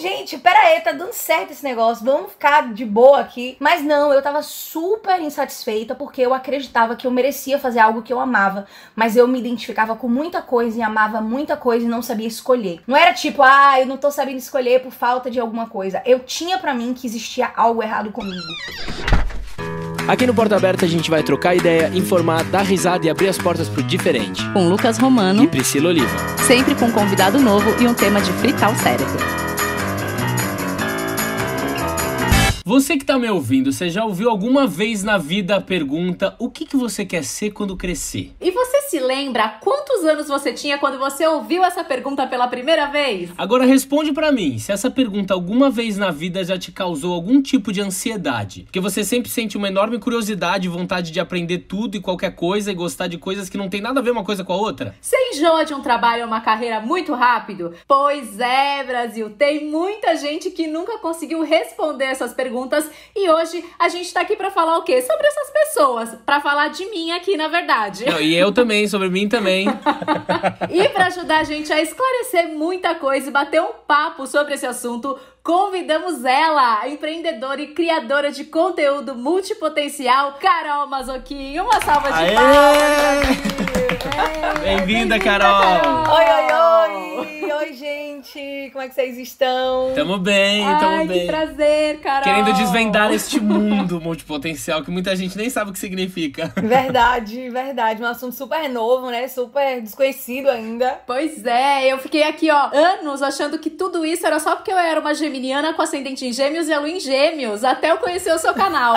gente, pera aí, tá dando certo esse negócio, vamos ficar de boa aqui. Mas não, eu tava super insatisfeita porque eu acreditava que eu merecia fazer algo que eu amava, mas eu me identificava com muita coisa e amava muita coisa e não sabia escolher. Não era tipo, eu não tô sabendo escolher por falta de alguma coisa. Eu tinha pra mim que existia algo errado comigo. Aqui no Porta Aberta a gente vai trocar ideia, informar, dar risada e abrir as portas pro diferente. Com Lucas Romano e Priscila Oliva. Sempre com um convidado novo e um tema de fritar o cérebro. Você que tá me ouvindo, você já ouviu alguma vez na vida a pergunta: o que você quer ser quando crescer? E você se lembra quantos anos você tinha quando você ouviu essa pergunta pela primeira vez? Agora responde pra mim, se essa pergunta alguma vez na vida já te causou algum tipo de ansiedade. Porque você sempre sente uma enorme curiosidade e vontade de aprender tudo e qualquer coisa e gostar de coisas que não tem nada a ver uma coisa com a outra. Você enjoa de um trabalho ou uma carreira muito rápido? Pois é, Brasil, tem muita gente que nunca conseguiu responder essas perguntas e hoje a gente tá aqui pra falar o quê? Sobre essas pessoas, pra falar de mim aqui, na verdade. Não, e eu também, sobre mim também. E pra ajudar a gente a esclarecer muita coisa e bater um papo sobre esse assunto, convidamos ela, a empreendedora e criadora de conteúdo multipotencial, Carol Mazocchi. Uma salva de palmas! Bem-vinda, Carol! Oi, oi, oi! Oi, gente! Como é que vocês estão? Tamo bem, tamo bem. Que prazer, Carol! Querendo desvendar este mundo multipotencial que muita gente nem sabe o que significa. Verdade, verdade. Um assunto super novo, né? Super desconhecido ainda. Pois é, eu fiquei aqui, anos achando que tudo isso era só porque eu era uma geminiana com ascendente em gêmeos e a lua em gêmeos, até eu conhecer o seu canal.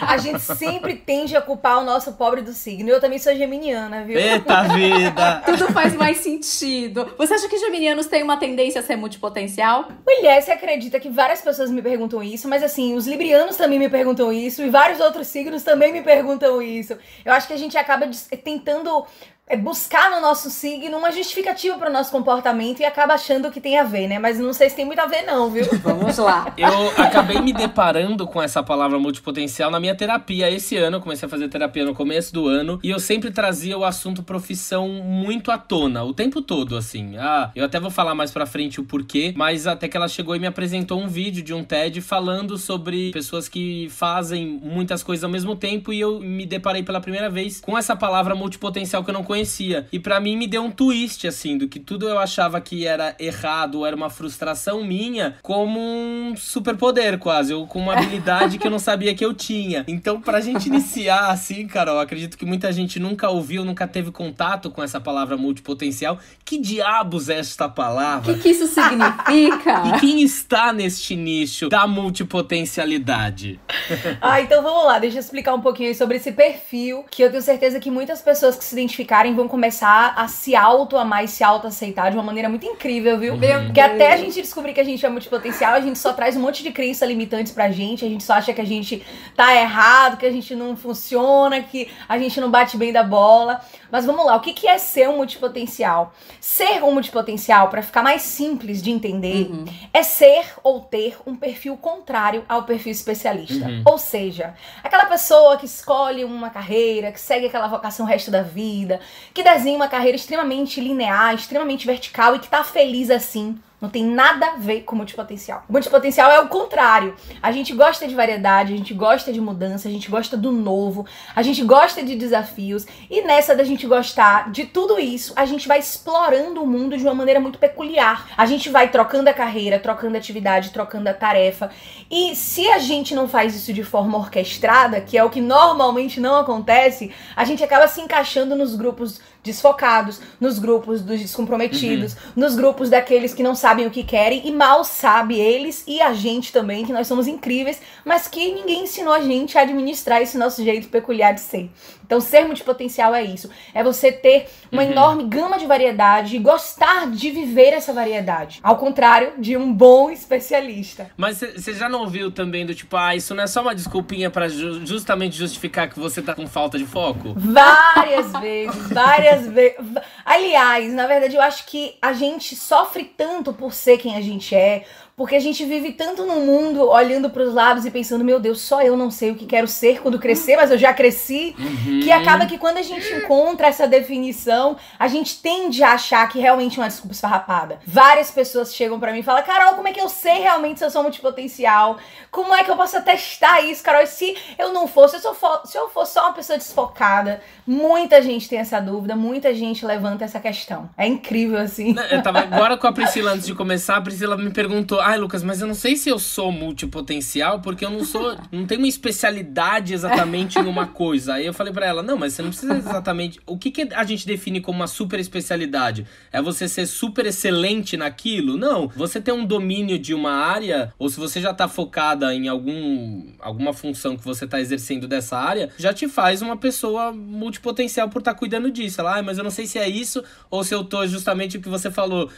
A gente sempre tende a culpar o nosso pobre do signo. Eu também sou geminiana, viu? Eita vida! Tudo faz mais sentido. Você acha que geminianos têm uma tendência a ser multipotencial? Mulher, você acredita que várias pessoas me perguntam isso, mas assim, os librianos também me perguntam isso e vários outros signos também me perguntam isso. Eu acho que a gente acaba tentando buscar no nosso signo uma justificativa para o nosso comportamento e acaba achando que tem a ver, né? Mas não sei se tem muito a ver não, viu? Vamos lá. Eu acabei me deparando com essa palavra multipotencial na minha terapia esse ano. Eu comecei a fazer terapia no começo do ano e eu sempre trazia o assunto profissão muito à tona, o tempo todo, assim. Eu até vou falar mais pra frente o porquê, mas até que ela chegou e me apresentou um vídeo de um TED falando sobre pessoas que fazem muitas coisas ao mesmo tempo e eu me deparei pela primeira vez com essa palavra multipotencial que eu não conhecia. E pra mim me deu um twist, assim, do que tudo eu achava que era errado, era uma frustração minha, como um superpoder quase, ou com uma habilidade que eu não sabia que eu tinha. Então, pra gente iniciar assim, Carol, acredito que muita gente nunca ouviu, nunca teve contato com essa palavra multipotencial. Que diabos é esta palavra? O que isso significa? E quem está neste nicho da multipotencialidade? Então vamos lá, deixa eu explicar um pouquinho sobre esse perfil, que eu tenho certeza que muitas pessoas que se identificarem vão começar a se auto-amar e se auto-aceitar de uma maneira muito incrível, viu? Porque até a gente descobrir que a gente é multipotencial, a gente só traz um monte de crenças limitantes pra gente, a gente só acha que a gente tá errado, que a gente não funciona, que a gente não bate bem da bola. Mas vamos lá, o que é ser um multipotencial? Ser um multipotencial, pra ficar mais simples de entender, é ser ou ter um perfil contrário ao perfil especialista. Ou seja, aquela pessoa que escolhe uma carreira, que segue aquela vocação o resto da vida, que desenha uma carreira extremamente linear, extremamente vertical e que tá feliz assim. Não tem nada a ver com multipotencial. O multipotencial é o contrário. A gente gosta de variedade, a gente gosta de mudança, a gente gosta do novo, a gente gosta de desafios. E nessa da gente gostar de tudo isso, a gente vai explorando o mundo de uma maneira muito peculiar. A gente vai trocando a carreira, trocando a atividade, trocando a tarefa. E se a gente não faz isso de forma orquestrada, que é o que normalmente não acontece, a gente acaba se encaixando nos grupos desfocados, nos grupos dos descomprometidos, nos grupos daqueles que não sabem o que querem e mal sabe eles e a gente também, que nós somos incríveis, mas que ninguém ensinou a gente a administrar esse nosso jeito peculiar de ser. Então, ser multipotencial é isso. É você ter uma enorme gama de variedade e gostar de viver essa variedade. Ao contrário de um bom especialista. Mas você já não ouviu também do tipo, isso não é só uma desculpinha pra justamente justificar que você tá com falta de foco? Várias vezes, várias vezes. Aliás, na verdade, eu acho que a gente sofre tanto por ser quem a gente é, porque a gente vive tanto no mundo olhando pros lados e pensando, meu Deus, só eu não sei o que quero ser quando crescer, mas eu já cresci, que acaba que quando a gente encontra essa definição, a gente tende a achar que realmente é uma desculpa esfarrapada. Várias pessoas chegam pra mim e falam, Carol, como é que eu sei realmente se eu sou multipotencial? Como é que eu posso testar isso, Carol? E se eu não fosse, se eu fosse só uma pessoa desfocada, muita gente tem essa dúvida, muita gente levanta essa questão. É incrível, assim. Eu tava agora com a Priscila, antes de começar, a Priscila me perguntou, ai, Lucas, mas eu não sei se eu sou multipotencial, porque eu não tenho uma especialidade exatamente em uma coisa. Aí eu falei pra ela, não, mas você não precisa exatamente... O que a gente define como uma super especialidade? É você ser super excelente naquilo? Não. Você ter um domínio de uma área, ou se você já tá focada em alguma função que você tá exercendo dessa área, já te faz uma pessoa multipotencial por estar cuidando disso. Ela, mas eu não sei se é isso, ou se eu tô justamente o que você falou,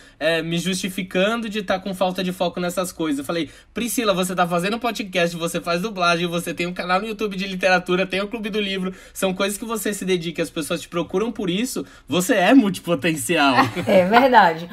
me justificando de estar com falta de foco nessas coisas. Eu falei, Priscila, você tá fazendo podcast, você faz dublagem, você tem um canal no YouTube de literatura, tem o Clube do Livro, são coisas que você se dedica, as pessoas te procuram por isso, você é multipotencial. É verdade.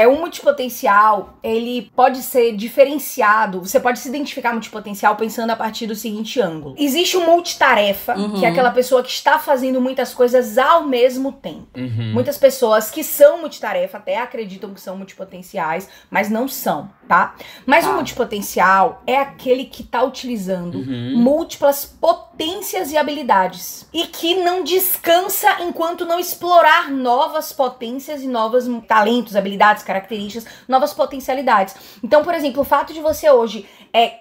O multipotencial, ele pode ser diferenciado, você pode se identificar multipotencial pensando a partir do seguinte ângulo. Existe o multitarefa, que é aquela pessoa que está fazendo muitas coisas ao mesmo tempo. Muitas pessoas que são multitarefa até acreditam que são multipotenciais, mas não são, tá? Mas o multipotencial é aquele que tá utilizando múltiplas potências e habilidades. E que não descansa enquanto não explorar novas potências e novos talentos, habilidades, características, novas potencialidades. Então, por exemplo, o fato de você hoje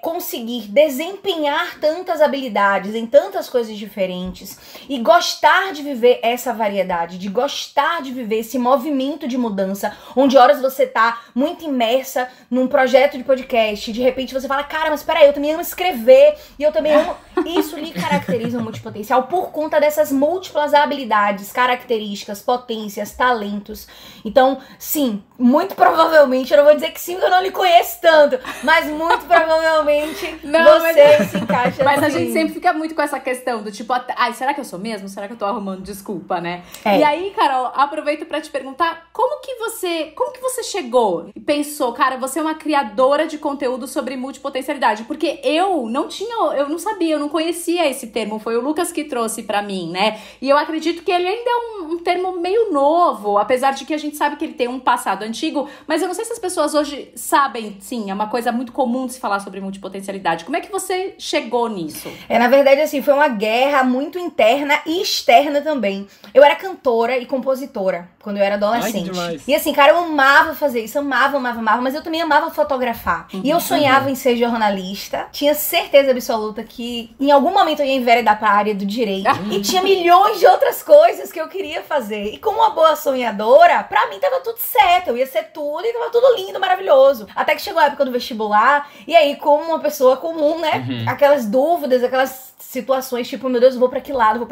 conseguir desempenhar tantas habilidades em tantas coisas diferentes e gostar de viver essa variedade, de gostar de viver esse movimento de mudança, onde horas você tá muito imersa num projeto de podcast, de repente você fala, cara, mas peraí, eu também amo escrever, e eu também amo... Isso lhe caracteriza um multipotencial por conta dessas múltiplas habilidades, características, potências, talentos. Então, sim, muito provavelmente, eu não vou dizer que sim, porque eu não lhe conheço tanto, mas muito provavelmente você se encaixa Mas assim. a gente sempre fica muito com essa questão do tipo, ai, será que eu sou mesmo? Será que eu tô arrumando desculpa, né? E aí, Carol, aproveito pra te perguntar, como que você chegou e pensou, cara, você é uma criadora de conteúdo sobre multipotencialidade? Porque eu não sabia, eu não conhecia esse termo, foi o Lucas que trouxe pra mim, né? E eu acredito que ele ainda é um termo meio novo, apesar de que a gente sabe que ele tem um passado antigo, mas eu não sei se as pessoas hoje sabem, sim, é uma coisa muito comum de se falar sobre multipotencialidade. Como é que você chegou nisso? Na verdade, assim, foi uma guerra muito interna e externa também. Eu era cantora e compositora quando eu era adolescente. Ai, e assim, cara, eu amava fazer isso, amava, mas eu também amava fotografar. E eu sonhava em ser jornalista, tinha certeza absoluta que em algum momento eu ia enveredar pra área do direito. E tinha milhões de outras coisas que eu queria fazer. E como uma boa sonhadora, pra mim tava tudo certo, eu ia ser tudo e tava tudo lindo, maravilhoso. Até que chegou a época do vestibular, e aí, como uma pessoa comum, né? Aquelas dúvidas, aquelas situações, tipo, meu Deus, vou pra que lado?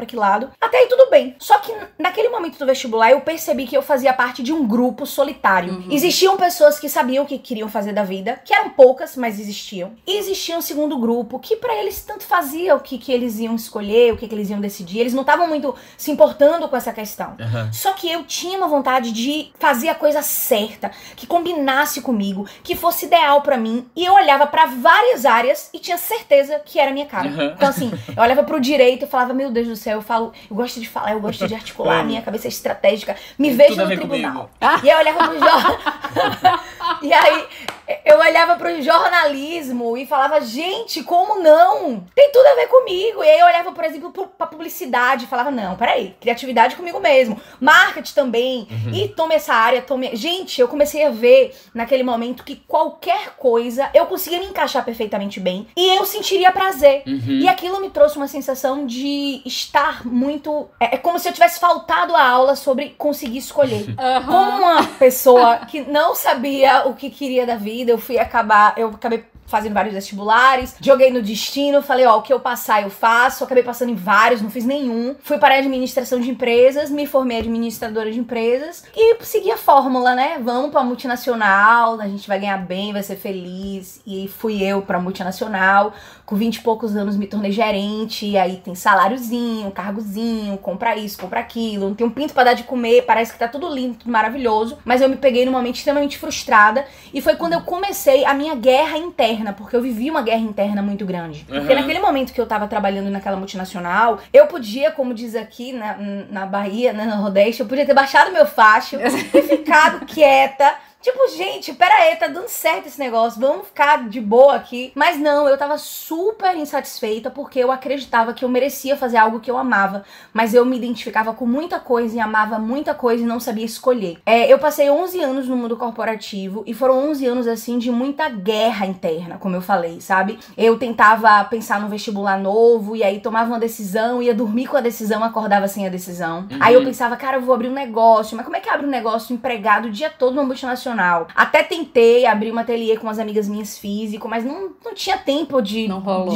Até aí tudo bem. Só que naquele momento do vestibular, eu percebi que eu fazia parte de um grupo solitário. Existiam pessoas que sabiam o que queriam fazer da vida, que eram poucas, mas existiam. E existia um segundo grupo, que pra eles tanto fazia o que eles iam escolher, o que eles iam decidir. Eles não estavam muito se importando com essa questão. Só que eu tinha uma vontade de fazer a coisa certa, que combinasse comigo, que fosse ideal pra mim. E eu olhava pra várias áreas e tinha certeza que era a minha cara. Então assim, eu olhava pro direito e falava, meu Deus do céu, eu gosto de falar, eu gosto de articular, minha cabeça é estratégica, me vejo no tribunal. E aí eu olhava pro E aí eu olhava pro jornalismo e falava, gente, como não? Tem tudo a ver comigo. E aí eu olhava, por exemplo, pra publicidade e falava, não, peraí, criatividade comigo mesmo. Marketing também. E tome essa área, Gente, eu comecei a ver naquele momento que qualquer coisa eu conseguia me encaixar perfeitamente bem e eu sentiria prazer. E aquilo me trouxe uma sensação de estar muito... É como se eu tivesse faltado a aula sobre conseguir escolher. Como uma pessoa que não sabia o que queria da vida, eu acabei fazendo vários vestibulares, joguei no destino, falei, ó, o que eu passar eu faço, acabei passando em vários, não fiz nenhum. Fui para a administração de empresas, me formei administradora de empresas e segui a fórmula, né? Vamos pra multinacional, a gente vai ganhar bem, vai ser feliz. E fui eu pra multinacional, com 20 e poucos anos me tornei gerente, e aí tem saláriozinho, cargozinho, compra isso, compra aquilo, não tem um pinto pra dar de comer, parece que tá tudo lindo, tudo maravilhoso, mas eu me peguei num momento extremamente frustrada, e foi quando eu comecei a minha guerra interna, porque eu vivi uma guerra interna muito grande. Porque naquele momento que eu tava trabalhando naquela multinacional, eu podia, como diz aqui na Bahia, né, no Nordeste, eu podia ter baixado meu facho e ficado quieta. Tipo, gente, pera aí, tá dando certo esse negócio, vamos ficar de boa aqui. Mas não, eu tava super insatisfeita porque eu acreditava que eu merecia fazer algo que eu amava. Mas eu me identificava com muita coisa e amava muita coisa e não sabia escolher. Eu passei 11 anos no mundo corporativo e foram 11 anos, assim, de muita guerra interna, como eu falei, sabe? Eu tentava pensar no vestibular novo e aí tomava uma decisão, ia dormir com a decisão, acordava sem a decisão. Aí eu pensava, cara, eu vou abrir um negócio, mas como é que abre um negócio empregado o dia todo numa multinacional? Até tentei abrir um ateliê com umas amigas minhas físico, mas não tinha tempo de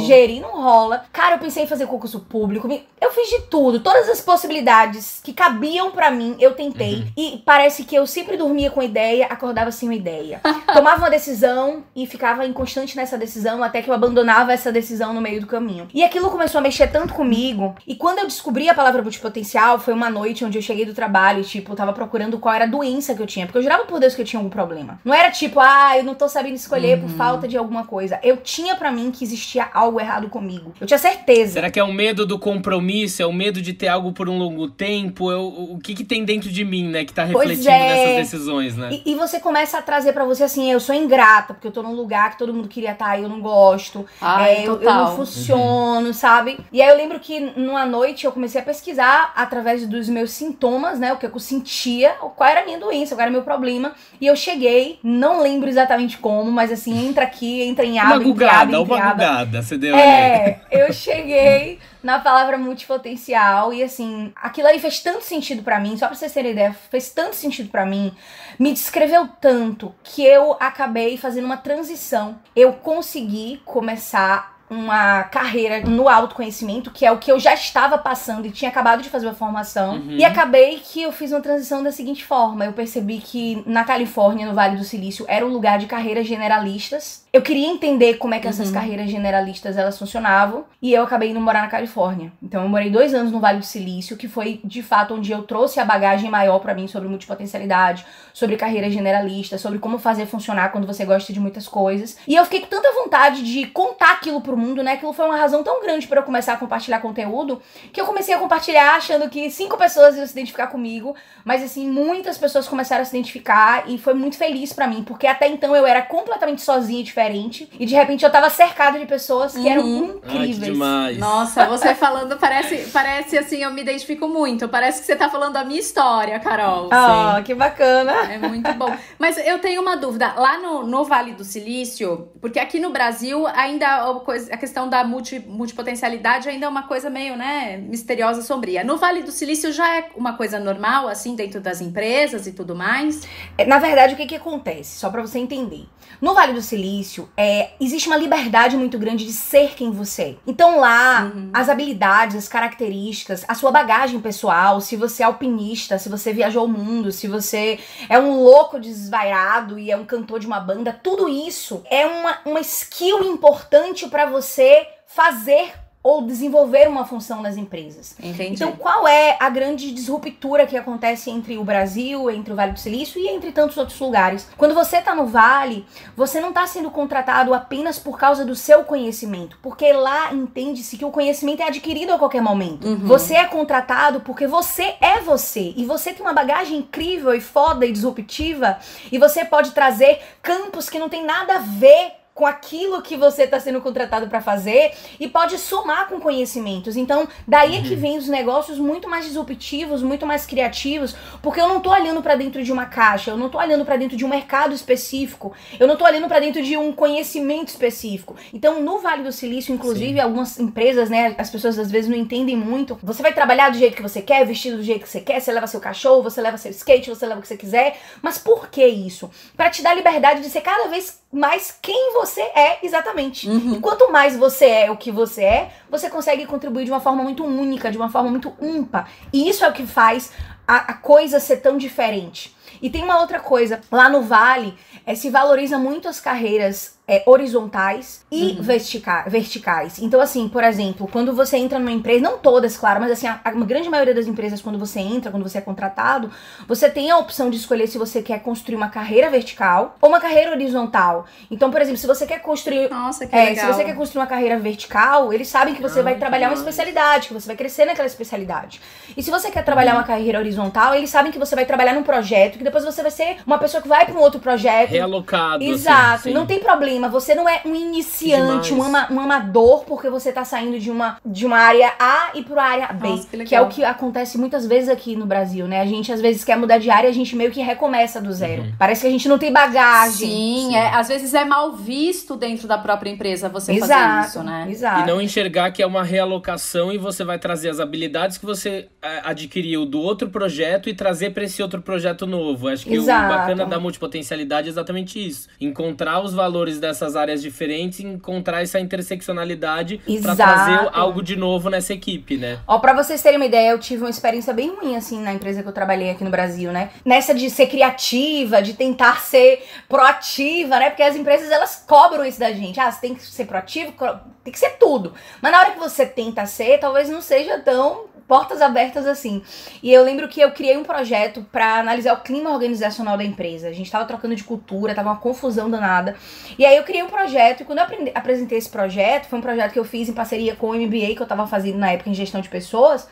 gerir, não rola. Cara, eu pensei em fazer concurso público, eu fiz de tudo, todas as possibilidades que cabiam pra mim, eu tentei. E parece que eu sempre dormia com ideia, acordava sem uma ideia. Tomava uma decisão e ficava inconstante nessa decisão, até que eu abandonava essa decisão no meio do caminho. E aquilo começou a mexer tanto comigo, e quando eu descobri a palavra multipotencial, foi uma noite onde eu cheguei do trabalho e, tipo, eu tava procurando qual era a doença que eu tinha, porque eu jurava por Deus que eu tinha algum problema. Não era tipo, eu não tô sabendo escolher por falta de alguma coisa. Eu tinha pra mim que existia algo errado comigo. Eu tinha certeza. Será que é o medo do compromisso? É o medo de ter algo por um longo tempo? O que tem dentro de mim, né? Que tá refletindo nessas decisões, né? E você começa a trazer pra você assim, eu sou ingrata, porque eu tô num lugar que todo mundo queria estar e eu não gosto. Eu não funciono, sabe? E aí eu lembro que numa noite eu comecei a pesquisar através dos meus sintomas, né? O que eu sentia, qual era a minha doença, qual era o meu problema. E eu cheguei, não lembro exatamente como, mas assim, entra aqui, entra em aba, uma gugada, você deu ali. Eu cheguei na palavra multipotencial e assim, aquilo aí fez tanto sentido pra mim, só pra vocês terem ideia, fez tanto sentido pra mim, me descreveu tanto que eu acabei fazendo uma transição. Eu consegui começar uma carreira no autoconhecimento, que é o que eu já estava passando e tinha acabado de fazer uma formação. E acabei que eu fiz uma transição da seguinte forma. Eu percebi que na Califórnia, no Vale do Silício, era um lugar de carreiras generalistas. Eu queria entender como é que essas carreiras generalistas, elas funcionavam. E eu acabei indo morar na Califórnia. Então eu morei 2 anos no Vale do Silício, que foi, de fato, onde eu trouxe a bagagem maior pra mim sobre multipotencialidade, sobre carreira generalista, sobre como fazer funcionar quando você gosta de muitas coisas. E eu fiquei com tanta vontade de contar aquilo pro mundo, né? Aquilo foi uma razão tão grande pra eu começar a compartilhar conteúdo, que eu comecei a compartilhar achando que 5 pessoas iam se identificar comigo, mas assim, muitas pessoas começaram a se identificar e foi muito feliz pra mim, porque até então eu era completamente sozinha e diferente, e de repente eu tava cercada de pessoas que eram incríveis. Ai, que demais. Nossa, você falando parece assim, eu me identifico muito, parece que você tá falando a minha história, Carol. Ah, que bacana. É muito bom. Mas eu tenho uma dúvida, lá no Vale do Silício, porque aqui no Brasil ainda a questão da multipotencialidade ainda é uma coisa meio, né, misteriosa, sombria. No Vale do Silício já é uma coisa normal, assim, dentro das empresas e tudo mais? Na verdade, o que acontece? Só pra você entender. No Vale do Silício, existe uma liberdade muito grande de ser quem você é. Então lá, as habilidades, as características, a sua bagagem pessoal, se você é alpinista, se você viajou o mundo, se você é um louco desvairado e é um cantor de uma banda, tudo isso é uma skill importante pra você fazer ou desenvolver uma função nas empresas. Entendi. Então, qual é a grande disruptura que acontece entre o Brasil, entre o Vale do Silício e entre tantos outros lugares? Quando você tá no Vale, você não tá sendo contratado apenas por causa do seu conhecimento, porque lá entende-se que o conhecimento é adquirido a qualquer momento. Você é contratado porque você é você, e você tem uma bagagem incrível e foda e disruptiva, e você pode trazer campos que não tem nada a ver com aquilo que você está sendo contratado para fazer e pode somar com conhecimentos. Então, daí é que vem os negócios muito mais disruptivos, muito mais criativos, porque eu não tô olhando para dentro de uma caixa, eu não tô olhando para dentro de um mercado específico, eu não tô olhando para dentro de um conhecimento específico. Então, no Vale do Silício, inclusive, algumas empresas, né, as pessoas às vezes não entendem muito. Você vai trabalhar do jeito que você quer, vestido do jeito que você quer, você leva seu cachorro, você leva seu skate, você leva o que você quiser. Mas por que isso? Para te dar liberdade de ser cada vez mais quem você você é exatamente. E quanto mais você é o que você é, você consegue contribuir de uma forma muito única, de uma forma muito ímpar. E isso é o que faz a coisa ser tão diferente. E tem uma outra coisa, lá no Vale, se valoriza muito as carreiras horizontais e verticais. Então, assim, por exemplo, quando você entra numa empresa, não todas, claro, mas assim, a grande maioria das empresas, quando você entra, quando você é contratado, você tem a opção de escolher se você quer construir uma carreira vertical ou uma carreira horizontal. Então, por exemplo, se você quer construir... Nossa, que legal. Se você quer construir uma carreira vertical, eles sabem que você vai trabalhar uma especialidade, que você vai crescer naquela especialidade. E se você quer trabalhar uma carreira horizontal, eles sabem que você vai trabalhar num projeto, que depois você vai ser uma pessoa que vai para um outro projeto. Realocado. Exato. Assim, não tem problema. Você não é um iniciante, um amador, porque você tá saindo de uma área A e pra área B. Nossa, que é o que acontece muitas vezes aqui no Brasil, né? A gente às vezes quer mudar de área e a gente meio que recomeça do zero. Parece que a gente não tem bagagem. Sim. Às vezes é mal visto dentro da própria empresa você fazer isso, né? Exato. E não enxergar que é uma realocação e você vai trazer as habilidades que você adquiriu do outro projeto e trazer pra esse outro projeto novo. Acho que o bacana da multipotencialidade é exatamente isso. Encontrar os valores dessas áreas diferentes e encontrar essa interseccionalidade pra trazer algo de novo nessa equipe, né? Ó, pra vocês terem uma ideia, eu tive uma experiência bem ruim, assim, na empresa que eu trabalhei aqui no Brasil, né? Nessa de ser criativa, de tentar ser proativa, né? Porque as empresas, elas cobram isso da gente. Você tem que ser proativo, tem que ser tudo. Mas na hora que você tenta ser, talvez não seja tão portas abertas assim. E eu lembro que eu criei um projeto pra analisar o clima organizacional da empresa. A gente tava trocando de cultura, tava uma confusão danada. E aí eu criei um projeto, e quando eu apresentei esse projeto, foi um projeto que eu fiz em parceria com o MBA que eu tava fazendo na época em gestão de pessoas.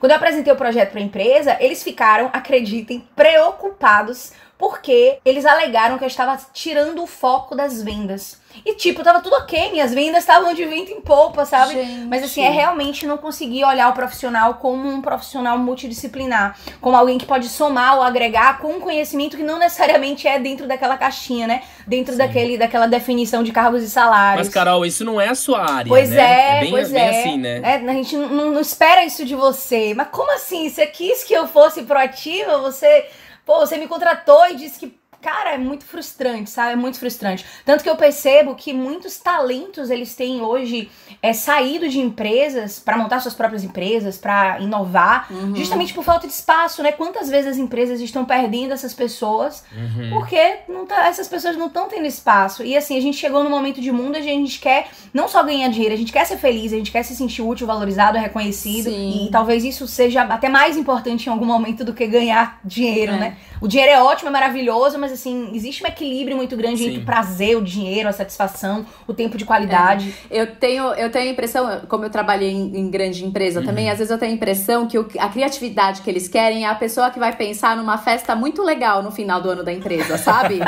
Quando eu apresentei o projeto pra empresa, eles ficaram, acreditem, preocupados, porque eles alegaram que eu estava tirando o foco das vendas. E tipo, tava tudo ok, minhas vendas estavam de vento em polpa, sabe? Gente. Mas assim, realmente não conseguir olhar o profissional como um profissional multidisciplinar, como alguém que pode somar ou agregar com um conhecimento que não necessariamente é dentro daquela caixinha, né? Dentro daquela definição de cargos e salários. Mas, Carol, isso não é a sua área, pois né? Bem assim, né? A gente não espera isso de você. Mas como assim? Você quis que eu fosse proativa? Você me contratou e disse que... Cara, é muito frustrante, sabe? É muito frustrante. Tanto que eu percebo que muitos talentos, eles têm hoje saído de empresas para montar suas próprias empresas, para inovar, justamente por falta de espaço, né? Quantas vezes as empresas estão perdendo essas pessoas porque essas pessoas não estão tendo espaço. E assim, a gente chegou num momento de mundo onde a gente quer não só ganhar dinheiro, a gente quer ser feliz, a gente quer se sentir útil, valorizado, reconhecido. Sim. E talvez isso seja até mais importante em algum momento do que ganhar dinheiro, né? O dinheiro é ótimo, é maravilhoso, mas assim, existe um equilíbrio muito grande entre o prazer, o dinheiro, a satisfação, o tempo de qualidade. Eu tenho a impressão, como eu trabalhei em grande empresa também, às vezes eu tenho a impressão que a criatividade que eles querem é a pessoa que vai pensar numa festa muito legal no final do ano da empresa, sabe?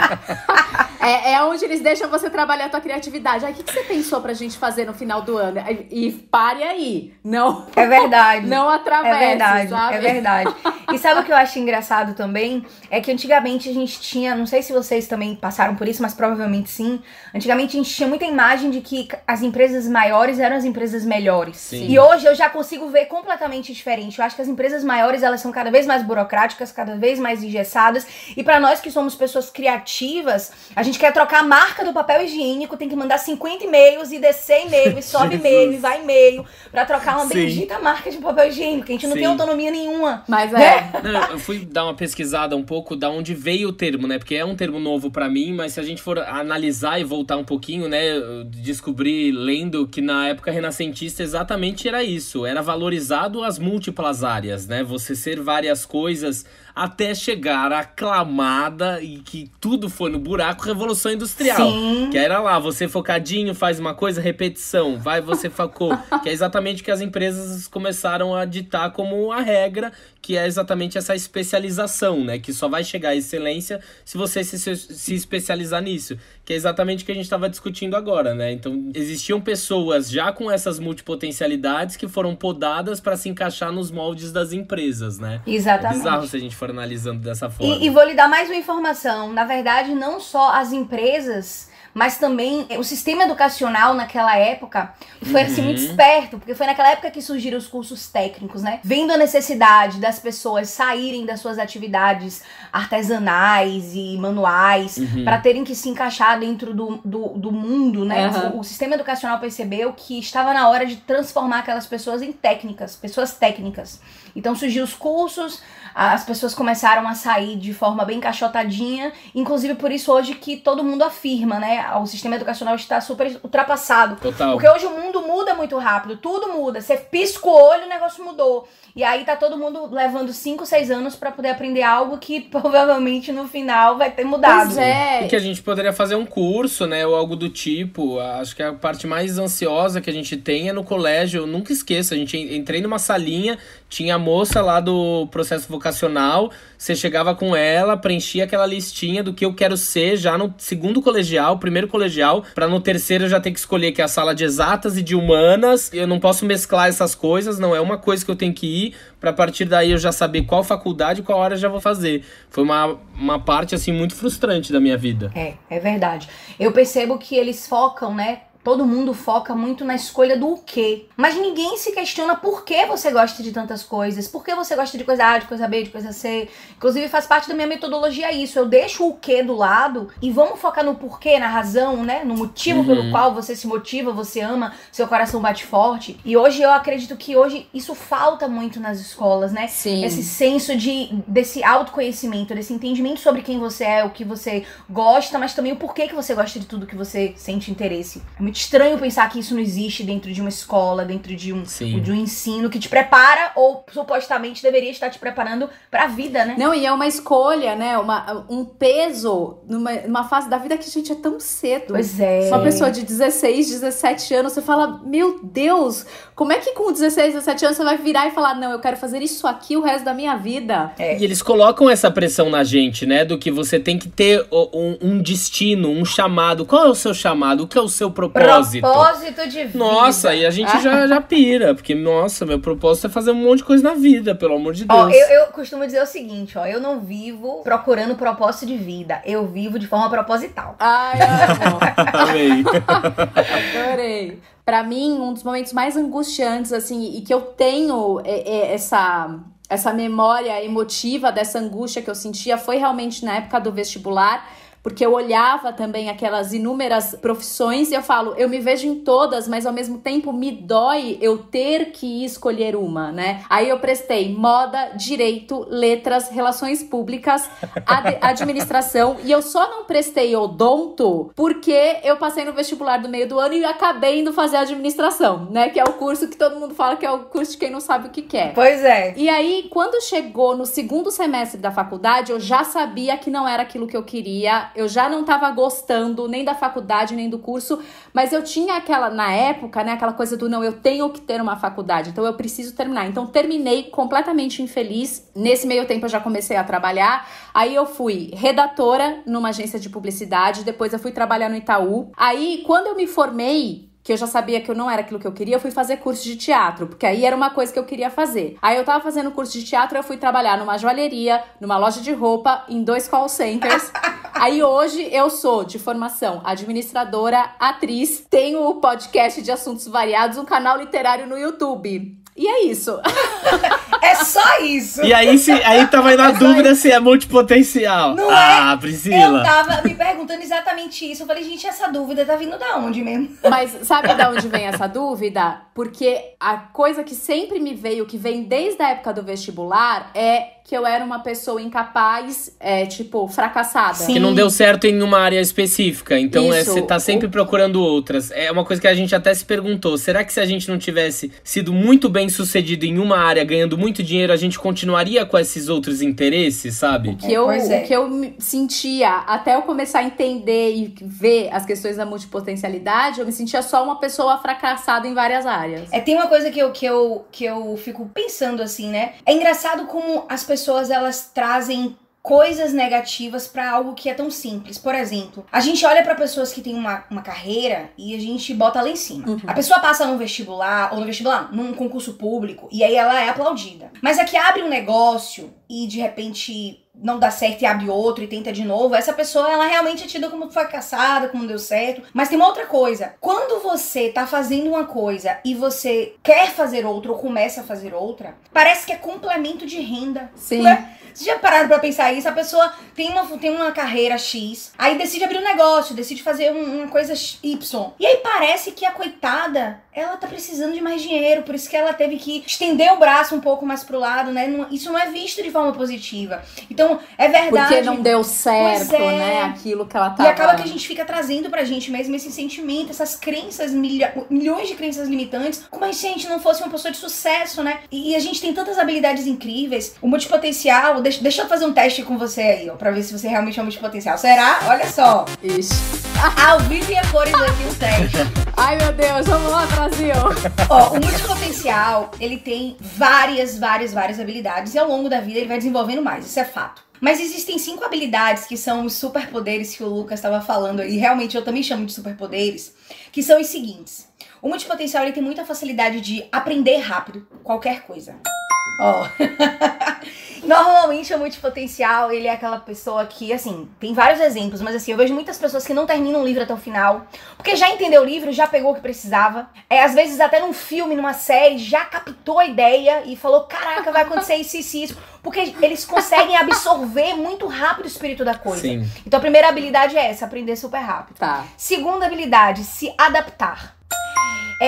É onde eles deixam você trabalhar a tua criatividade. O que você pensou pra gente fazer no final do ano? E pare aí. Não. É verdade. Não atravesse, é verdade, sabe? É verdade. E sabe o que eu acho engraçado também? É que antigamente a gente tinha, não sei se vocês também passaram por isso, mas provavelmente sim. Antigamente a gente tinha muita imagem de que as empresas maiores eram as empresas melhores. Sim. E hoje eu já consigo ver completamente diferente. Eu acho que as empresas maiores, elas são cada vez mais burocráticas, cada vez mais engessadas. E pra nós que somos pessoas criativas, a gente quer trocar a marca do papel higiênico, tem que mandar 50 e-mails e descer e-mail, e sobe e-mail, e vai e-mail, pra trocar uma bendita marca de papel higiênico, que a gente não tem autonomia nenhuma. Mas Não, eu fui dar uma pesquisada um pouco da onde veio o termo, né? Porque é um termo novo pra mim, mas se a gente for analisar e voltar um pouquinho, né? Eu descobri lendo que na época renascentista exatamente era isso. Era valorizado as múltiplas áreas, né? Você ser várias coisas até chegar à aclamada e que tudo foi no buraco, Revolução Industrial. Sim. Que era lá, você focadinho, faz uma coisa, repetição, vai, você focou. Que é exatamente o que as empresas começaram a ditar como a regra, que é exatamente essa especialização, né? Que só vai chegar à excelência se você se especializar nisso. Que é exatamente o que a gente estava discutindo agora, né? Então, existiam pessoas já com essas multipotencialidades que foram podadas para se encaixar nos moldes das empresas, né? Exatamente. É bizarro se a gente for analisando dessa forma. E vou lhe dar mais uma informação. Na verdade, não só as empresas, mas também o sistema educacional naquela época foi assim muito esperto, porque foi naquela época que surgiram os cursos técnicos, né? Vendo a necessidade das pessoas saírem das suas atividades artesanais e manuais para terem que se encaixar dentro do mundo, né? O sistema educacional percebeu que estava na hora de transformar aquelas pessoas em pessoas técnicas. Então surgiu os cursos, as pessoas começaram a sair de forma bem encaixotadinha, inclusive por isso hoje que todo mundo afirma, né? O sistema educacional está super ultrapassado. Total. Porque hoje o mundo muda muito rápido, tudo muda. Você pisca o olho, o negócio mudou. E aí tá todo mundo levando 5, 6 anos pra poder aprender algo que provavelmente no final vai ter mudado. Pois é. E que a gente poderia fazer um curso, né, ou algo do tipo. Acho que a parte mais ansiosa que a gente tem é no colégio. Eu nunca esqueço, a gente entrei numa salinha, tinha a moça lá do processo vocacional, você chegava com ela, preenchia aquela listinha do que eu quero ser já no segundo colegial, primeiro colegial, pra no terceiro eu já ter que escolher que é a sala de exatas e de humanas. Eu não posso mesclar essas coisas, não é uma coisa que eu tenho que ir, pra partir daí eu já saber qual faculdade e qual hora eu já vou fazer. Foi uma parte, assim, muito frustrante da minha vida. É verdade. Eu percebo que eles focam, né? Todo mundo foca muito na escolha do quê. Mas ninguém se questiona por que você gosta de tantas coisas. Por que você gosta de coisa A, de coisa B, de coisa C. Inclusive faz parte da minha metodologia isso. Eu deixo o quê do lado e vamos focar no porquê, na razão, né? No motivo pelo qual você se motiva, você ama, seu coração bate forte. E hoje eu acredito que hoje isso falta muito nas escolas, né? Sim. Esse senso desse autoconhecimento, desse entendimento sobre quem você é, o que você gosta, mas também o porquê que você gosta de tudo que você sente interesse. É muito estranho pensar que isso não existe dentro de uma escola, dentro de um ensino que te prepara ou supostamente deveria estar te preparando pra vida, né? Não, e é uma escolha, né? Um peso numa fase da vida que, gente, é tão cedo. Pois é. Uma pessoa de 16, 17 anos, você fala, meu Deus, como é que com 16, 17 anos você vai virar e falar, não, eu quero fazer isso aqui o resto da minha vida? E eles colocam essa pressão na gente, né? Do que você tem que ter um destino, um chamado. Qual é o seu chamado? O que é o seu propósito? Propósito de vida. Nossa, e a gente já pira. Porque, nossa, meu propósito é fazer um monte de coisa na vida, pelo amor de Deus. Ó, eu costumo dizer o seguinte, ó. Eu não vivo procurando propósito de vida. Eu vivo de forma proposital. Ai, amo. Amei. Adorei. Pra mim, um dos momentos mais angustiantes, assim, e que eu tenho essa memória emotiva dessa angústia que eu sentia foi realmente na época do vestibular. Porque eu olhava também aquelas inúmeras profissões e eu falo, eu me vejo em todas, mas ao mesmo tempo me dói eu ter que escolher uma, né? Aí eu prestei moda, direito, letras, relações públicas, administração, e eu só não prestei odonto porque eu passei no vestibular do meio do ano e acabei indo fazer administração, né? Que é o curso que todo mundo fala que é o curso de quem não sabe o que quer. Pois é. E aí, quando chegou no segundo semestre da faculdade, eu já sabia que não era aquilo que eu queria. Eu já não tava gostando nem da faculdade, nem do curso, mas eu tinha aquela, na época, né, aquela coisa do não, eu tenho que ter uma faculdade, então eu preciso terminar. Então terminei completamente infeliz. Nesse meio tempo eu já comecei a trabalhar. Aí eu fui redatora numa agência de publicidade, depois eu fui trabalhar no Itaú. Aí, quando eu me formei, que eu já sabia que eu não era aquilo que eu queria, eu fui fazer curso de teatro, porque aí era uma coisa que eu queria fazer. Aí eu tava fazendo curso de teatro, eu fui trabalhar numa joalheria, numa loja de roupa, em 2 call centers. Aí hoje eu sou, de formação, administradora, atriz, tenho o podcast de assuntos variados, um canal literário no YouTube. E é isso. É só isso. E aí tava aí na dúvida se é multipotencial. Não é? Priscila. Eu tava me perguntando exatamente isso. Eu falei, gente, essa dúvida tá vindo da onde mesmo? Mas sabe de onde vem essa dúvida? Porque a coisa que sempre me veio, que vem desde a época do vestibular, é que eu era uma pessoa incapaz, fracassada. Sim. Que não deu certo em uma área específica. Então Isso. Você tá sempre procurando outras. É uma coisa que a gente até se perguntou. Será que se a gente não tivesse sido muito bem sucedido em uma área, ganhando muito dinheiro, a gente continuaria com esses outros interesses, sabe? O que eu sentia, até eu começar a entender e ver as questões da multipotencialidade, eu me sentia só uma pessoa fracassada em várias áreas. Tem uma coisa que eu fico pensando assim, né? É engraçado como as pessoas, elas trazem coisas negativas pra algo que é tão simples. Por exemplo, a gente olha pra pessoas que têm uma carreira e a gente bota lá em cima. Uhum. A pessoa passa num vestibular, num concurso público, e aí ela é aplaudida. Mas aqui abre um negócio e de repente não dá certo e abre outro e tenta de novo, essa pessoa, ela realmente é tida como fracassada, como não deu certo. Mas tem uma outra coisa. Quando você tá fazendo uma coisa e você quer fazer outra ou começa a fazer outra, parece que é complemento de renda. Sim. Né? Vocês já pararam pra pensar isso? A pessoa tem uma carreira X, aí decide abrir um negócio, decide fazer uma coisa Y. E aí parece que a coitada, ela tá precisando de mais dinheiro, por isso que ela teve que estender o braço um pouco mais pro lado, né? Isso não é visto de forma positiva. Então, é verdade. Porque não deu certo, né? Aquilo que ela tava... E acaba que a gente fica trazendo pra gente mesmo esse sentimento, essas crenças, milhões de crenças limitantes, como se a gente não fosse uma pessoa de sucesso, né? E a gente tem tantas habilidades incríveis. O multipotencial, deixa eu fazer um teste com você aí, ó, pra ver se você realmente é um multipotencial. Será? Olha só. Ixi. Ao vivo e a cores aqui um teste. Ai, meu Deus, vamos lá, Brasil. Ó, o multipotencial, ele tem várias habilidades e ao longo da vida ele vai desenvolvendo mais, isso é fato. Mas existem 5 habilidades que são os superpoderes que o Lucas estava falando aí, realmente eu também chamo de superpoderes, que são os seguintes. O multipotencial, ele tem muita facilidade de aprender rápido qualquer coisa. Ó, normalmente o multipotencial, ele é aquela pessoa que, assim, tem vários exemplos, mas assim, eu vejo muitas pessoas que não terminam o livro até o final, porque já entendeu o livro, já pegou o que precisava, às vezes até num filme, numa série, já captou a ideia e falou, caraca, vai acontecer isso, porque eles conseguem absorver muito rápido o espírito da coisa. Sim. Então a primeira habilidade é essa, aprender super rápido. Tá. Segunda habilidade, se adaptar.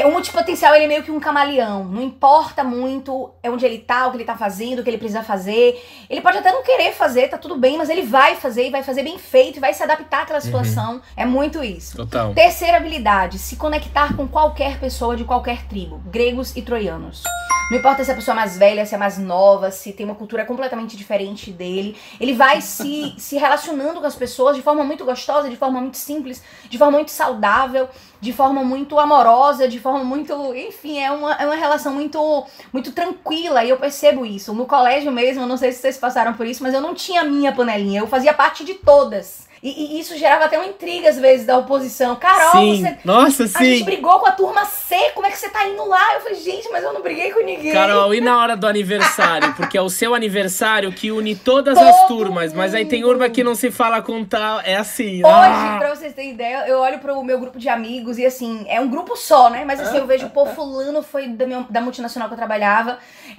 O multipotencial, ele é meio que um camaleão. Não importa muito onde ele tá, o que ele tá fazendo, o que ele precisa fazer. Ele pode até não querer fazer, tá tudo bem, mas ele vai fazer, e vai fazer bem feito, e vai se adaptar àquela situação. É muito isso. Total. Terceira habilidade, se conectar com qualquer pessoa de qualquer tribo. Gregos e troianos. Não importa se a pessoa é mais velha, se é mais nova, se tem uma cultura completamente diferente dele. Ele vai se relacionando com as pessoas de forma muito gostosa, de forma muito simples, de forma muito saudável, de forma muito amorosa, de forma muito... Enfim, é uma relação muito, muito tranquila, e eu percebo isso. No colégio mesmo, eu não sei se vocês passaram por isso, mas eu não tinha minha panelinha, eu fazia parte de todas. E isso gerava até uma intriga, às vezes, da oposição. Carol, sim. Nossa, sim. A gente brigou com a turma C, como é que você tá indo lá? Eu falei, gente, mas eu não briguei com ninguém. Carol, e na hora do aniversário? Porque é o seu aniversário que une todas as turmas, mas aí tem turma que não se fala com tal, é assim. Hoje, pra vocês terem ideia, eu olho pro meu grupo de amigos e assim, é um grupo só, né? Mas assim, eu vejo, pô, fulano foi da multinacional que eu trabalhava,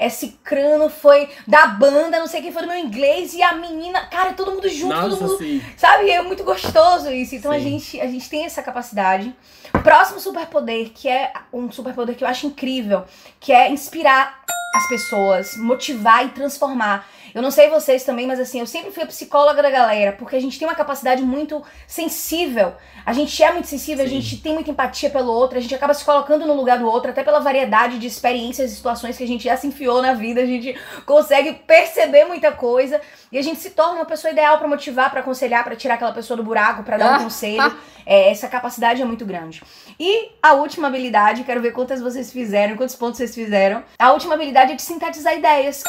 Cicrano foi da banda, não sei quem foi do meu inglês, e a menina, cara, todo mundo junto, nossa, todo mundo, sim. sabe? É muito gostoso isso. Então a Sim. gente tem essa capacidade. Próximo superpoder, que é um superpoder que eu acho incrível, que é inspirar as pessoas, motivar e transformar. Eu não sei vocês também, mas assim, eu sempre fui a psicóloga da galera, porque a gente tem uma capacidade muito sensível. A gente é muito sensível, Sim. a gente tem muita empatia pelo outro, a gente acaba se colocando no lugar do outro, até pela variedade de experiências e situações que a gente já se enfiou na vida, a gente consegue perceber muita coisa, e a gente se torna uma pessoa ideal pra motivar, pra aconselhar, pra tirar aquela pessoa do buraco, pra dar um conselho. Essa capacidade é muito grande. E a última habilidade, quero ver quantos pontos vocês fizeram. A última habilidade é de sintetizar ideias.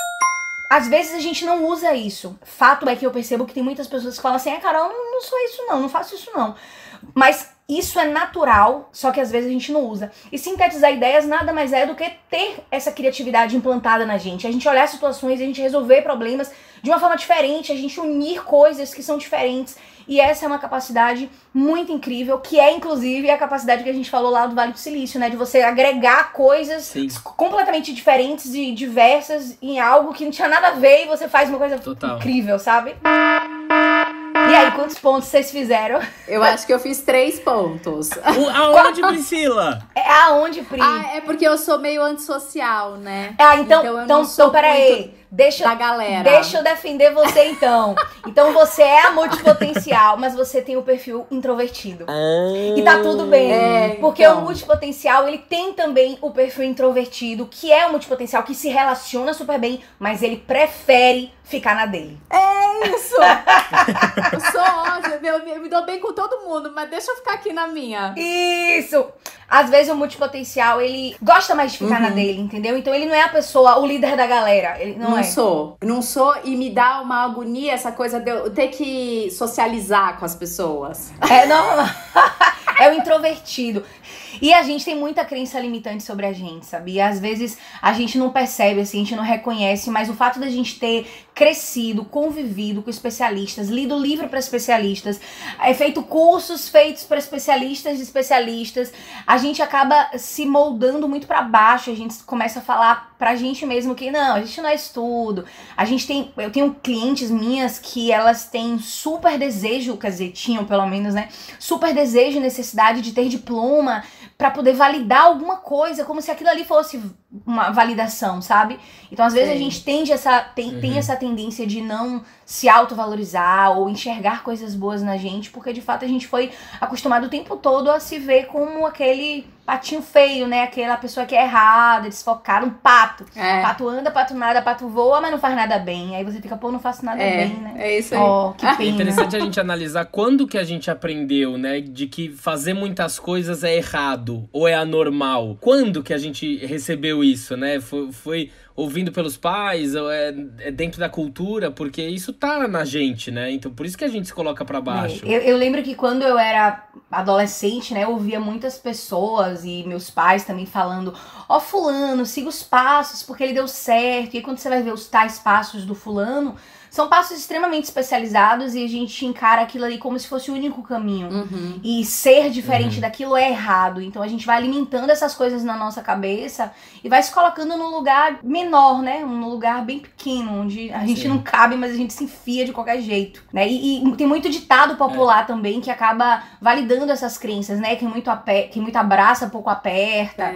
Às vezes a gente não usa isso. Fato é que eu percebo que tem muitas pessoas que falam assim, Carol, não sou isso não faço isso não. Mas isso é natural, só que às vezes a gente não usa. E sintetizar ideias nada mais é do que ter essa criatividade implantada na gente. A gente olhar situações, a gente resolver problemas de uma forma diferente, a gente unir coisas que são diferentes. E essa é uma capacidade muito incrível, que é inclusive a capacidade que a gente falou lá do Vale do Silício, né? De você agregar coisas Sim. completamente diferentes e diversas em algo que não tinha nada a ver e você faz uma coisa Total. incrível, sabe? E aí, quantos pontos vocês fizeram? Eu acho que eu fiz 3 pontos. Aonde, Priscila? Aonde, Pri? É porque eu sou meio antissocial, né? Então peraí. Da galera. Deixa eu defender você, então. Então você é a multipotencial, mas você tem o perfil introvertido. E tá tudo bem. Porque o multipotencial, ele tem também o perfil introvertido, que é o multipotencial que se relaciona super bem, mas ele prefere ficar na dele. É isso! Eu sou ótima, eu me dou bem com todo mundo, mas deixa eu ficar aqui na minha. Isso! Às vezes o multipotencial, ele gosta mais de ficar na dele, entendeu? Então ele não é a pessoa, o líder da galera. Ele não é. Não sou, e me dá uma agonia essa coisa de eu ter que socializar com as pessoas. É o introvertido. E a gente tem muita crença limitante sobre a gente, sabia? Às vezes a gente não percebe, assim, a gente não reconhece, mas o fato da gente ter crescido, convivido com especialistas, lido livro para especialistas, feito cursos feitos para especialistas de especialistas, a gente acaba se moldando muito para baixo, a gente começa a falar pra gente mesmo que não, a gente não é estudo. Eu tenho clientes minhas que elas têm super desejo, quer dizer, tinham pelo menos, né, super desejo e necessidade de ter diploma pra poder validar alguma coisa, como se aquilo ali fosse uma validação, sabe? Então, às vezes, a gente tem essa tendência de não se autovalorizar ou enxergar coisas boas na gente, porque, de fato, a gente foi acostumado o tempo todo a se ver como aquele patinho feio, né? Aquela pessoa que é errada, desfocada, um pato. Pato anda, pato nada, pato voa, mas não faz nada bem. Aí você fica, pô, não faço nada bem, né? É isso aí. Que pena. É interessante a gente analisar quando que a gente aprendeu, né? De que fazer muitas coisas é errado ou é anormal. Quando que a gente recebeu isso, né? Foi ouvindo pelos pais, ou é dentro da cultura, porque isso tá na gente, né? Então, por isso que a gente se coloca pra baixo. Eu lembro que quando eu era adolescente, né, eu ouvia muitas pessoas e meus pais também falando, fulano, siga os passos, porque ele deu certo. E aí, quando você vai ver os tais passos do fulano, são passos extremamente especializados e a gente encara aquilo ali como se fosse o único caminho. E ser diferente daquilo é errado. Então a gente vai alimentando essas coisas na nossa cabeça e vai se colocando num lugar menor, né? Num lugar bem pequeno, onde a gente não cabe, mas a gente se enfia de qualquer jeito, né? E tem muito ditado popular também que acaba validando essas crenças, né? Quem muito abraça, pouco aperta.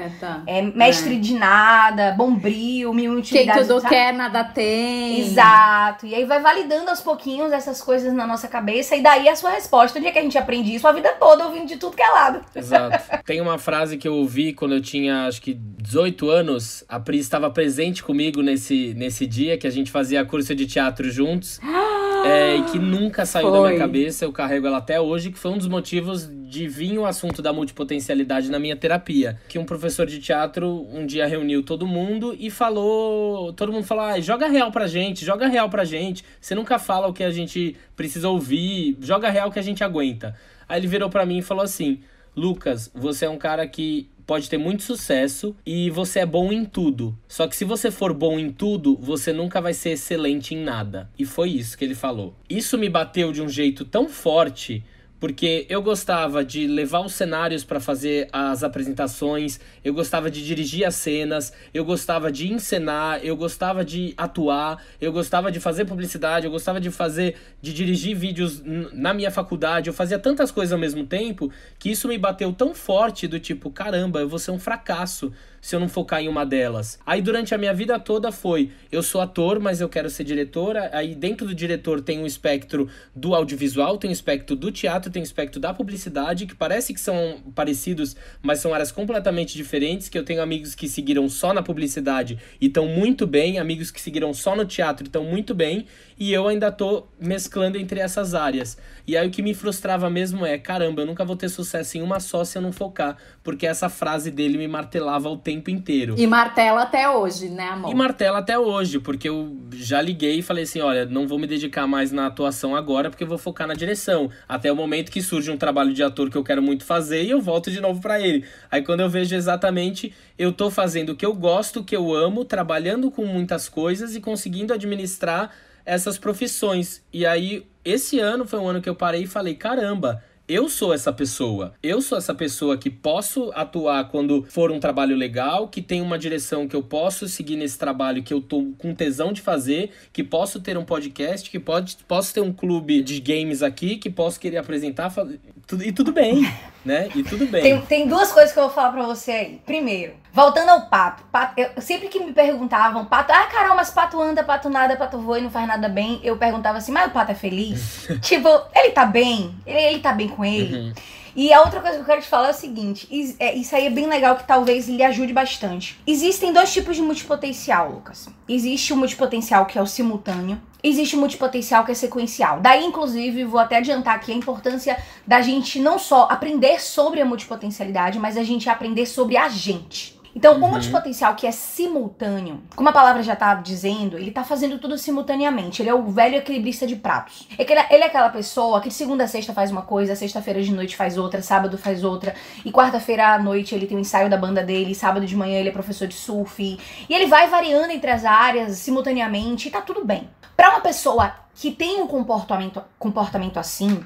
Mestre de nada, bombril, mil utilidades. Quem tudo quer, nada tem. Exato. E aí vai validando aos pouquinhos essas coisas na nossa cabeça e daí a sua resposta. O dia que a gente aprende isso, a vida toda ouvindo de tudo que é lado. Exato. Tem uma frase que eu ouvi quando eu tinha, acho que 18 anos. A Pri estava presente comigo nesse dia que a gente fazia curso de teatro juntos. E que nunca saiu da minha cabeça, eu carrego ela até hoje, que foi um dos motivos de vir o assunto da multipotencialidade na minha terapia. Que um professor de teatro um dia reuniu todo mundo e todo mundo falou, joga real pra gente, você nunca fala o que a gente precisa ouvir, joga real que a gente aguenta. Aí ele virou pra mim e falou assim, Lucas, você é um cara que pode ter muito sucesso e você é bom em tudo. Só que se você for bom em tudo, você nunca vai ser excelente em nada. E foi isso que ele falou. Isso me bateu de um jeito tão forte, porque eu gostava de levar os cenários para fazer as apresentações, eu gostava de dirigir as cenas, eu gostava de encenar, eu gostava de atuar, eu gostava de fazer publicidade, eu gostava de dirigir vídeos na minha faculdade, eu fazia tantas coisas ao mesmo tempo, que isso me bateu tão forte do tipo, caramba, eu vou ser um fracasso se eu não focar em uma delas. Aí durante a minha vida toda eu sou ator, mas eu quero ser diretora. Aí dentro do diretor tem um espectro do audiovisual, tem um espectro do teatro, tem um espectro da publicidade, que parece que são parecidos, mas são áreas completamente diferentes, que eu tenho amigos que seguiram só na publicidade e estão muito bem, amigos que seguiram só no teatro e estão muito bem, e eu ainda tô mesclando entre essas áreas. E aí o que me frustrava mesmo caramba, eu nunca vou ter sucesso em uma só se eu não focar, porque essa frase dele me martelava o tempo inteiro. E martela até hoje, né, amor? E martela até hoje, porque eu já liguei e falei assim, olha, não vou me dedicar mais na atuação agora, porque eu vou focar na direção. Até o momento que surge um trabalho de ator que eu quero muito fazer e eu volto de novo pra ele. Aí quando eu vejo exatamente, eu tô fazendo o que eu gosto, o que eu amo, trabalhando com muitas coisas e conseguindo administrar essas profissões. E aí, esse ano foi um ano que eu parei e falei, caramba, eu sou essa pessoa. Eu sou essa pessoa que posso atuar quando for um trabalho legal, que tem uma direção que eu posso seguir nesse trabalho que eu tô com tesão de fazer, que posso ter um podcast, que posso ter um clube de games aqui, que posso querer apresentar, e tudo bem, né? E tudo bem. Tem duas coisas que eu vou falar pra você aí. Primeiro, voltando ao pato. Sempre que me perguntavam, Carol, mas pato anda, pato nada, pato voa e não faz nada bem, eu perguntava assim, mas o pato é feliz? Tipo, ele tá bem? Ele tá bem com ele? E a outra coisa que eu quero te falar é o seguinte, isso aí é bem legal, que talvez lhe ajude bastante. Existem dois tipos de multipotencial, Lucas. Existe o multipotencial que é o simultâneo, existe o multipotencial que é sequencial. Daí, inclusive, vou até adiantar aqui a importância da gente não só aprender sobre a multipotencialidade, mas a gente aprender sobre a gente. Então, o multipotencial que é simultâneo, como a palavra já tá dizendo, ele tá fazendo tudo simultaneamente. Ele é o velho equilibrista de pratos. Ele é aquela pessoa que de segunda a sexta faz uma coisa, sexta-feira de noite faz outra, sábado faz outra, e quarta-feira à noite ele tem o ensaio da banda dele, sábado de manhã ele é professor de surf, e ele vai variando entre as áreas simultaneamente, e tá tudo bem. Pra uma pessoa que tem um comportamento assim,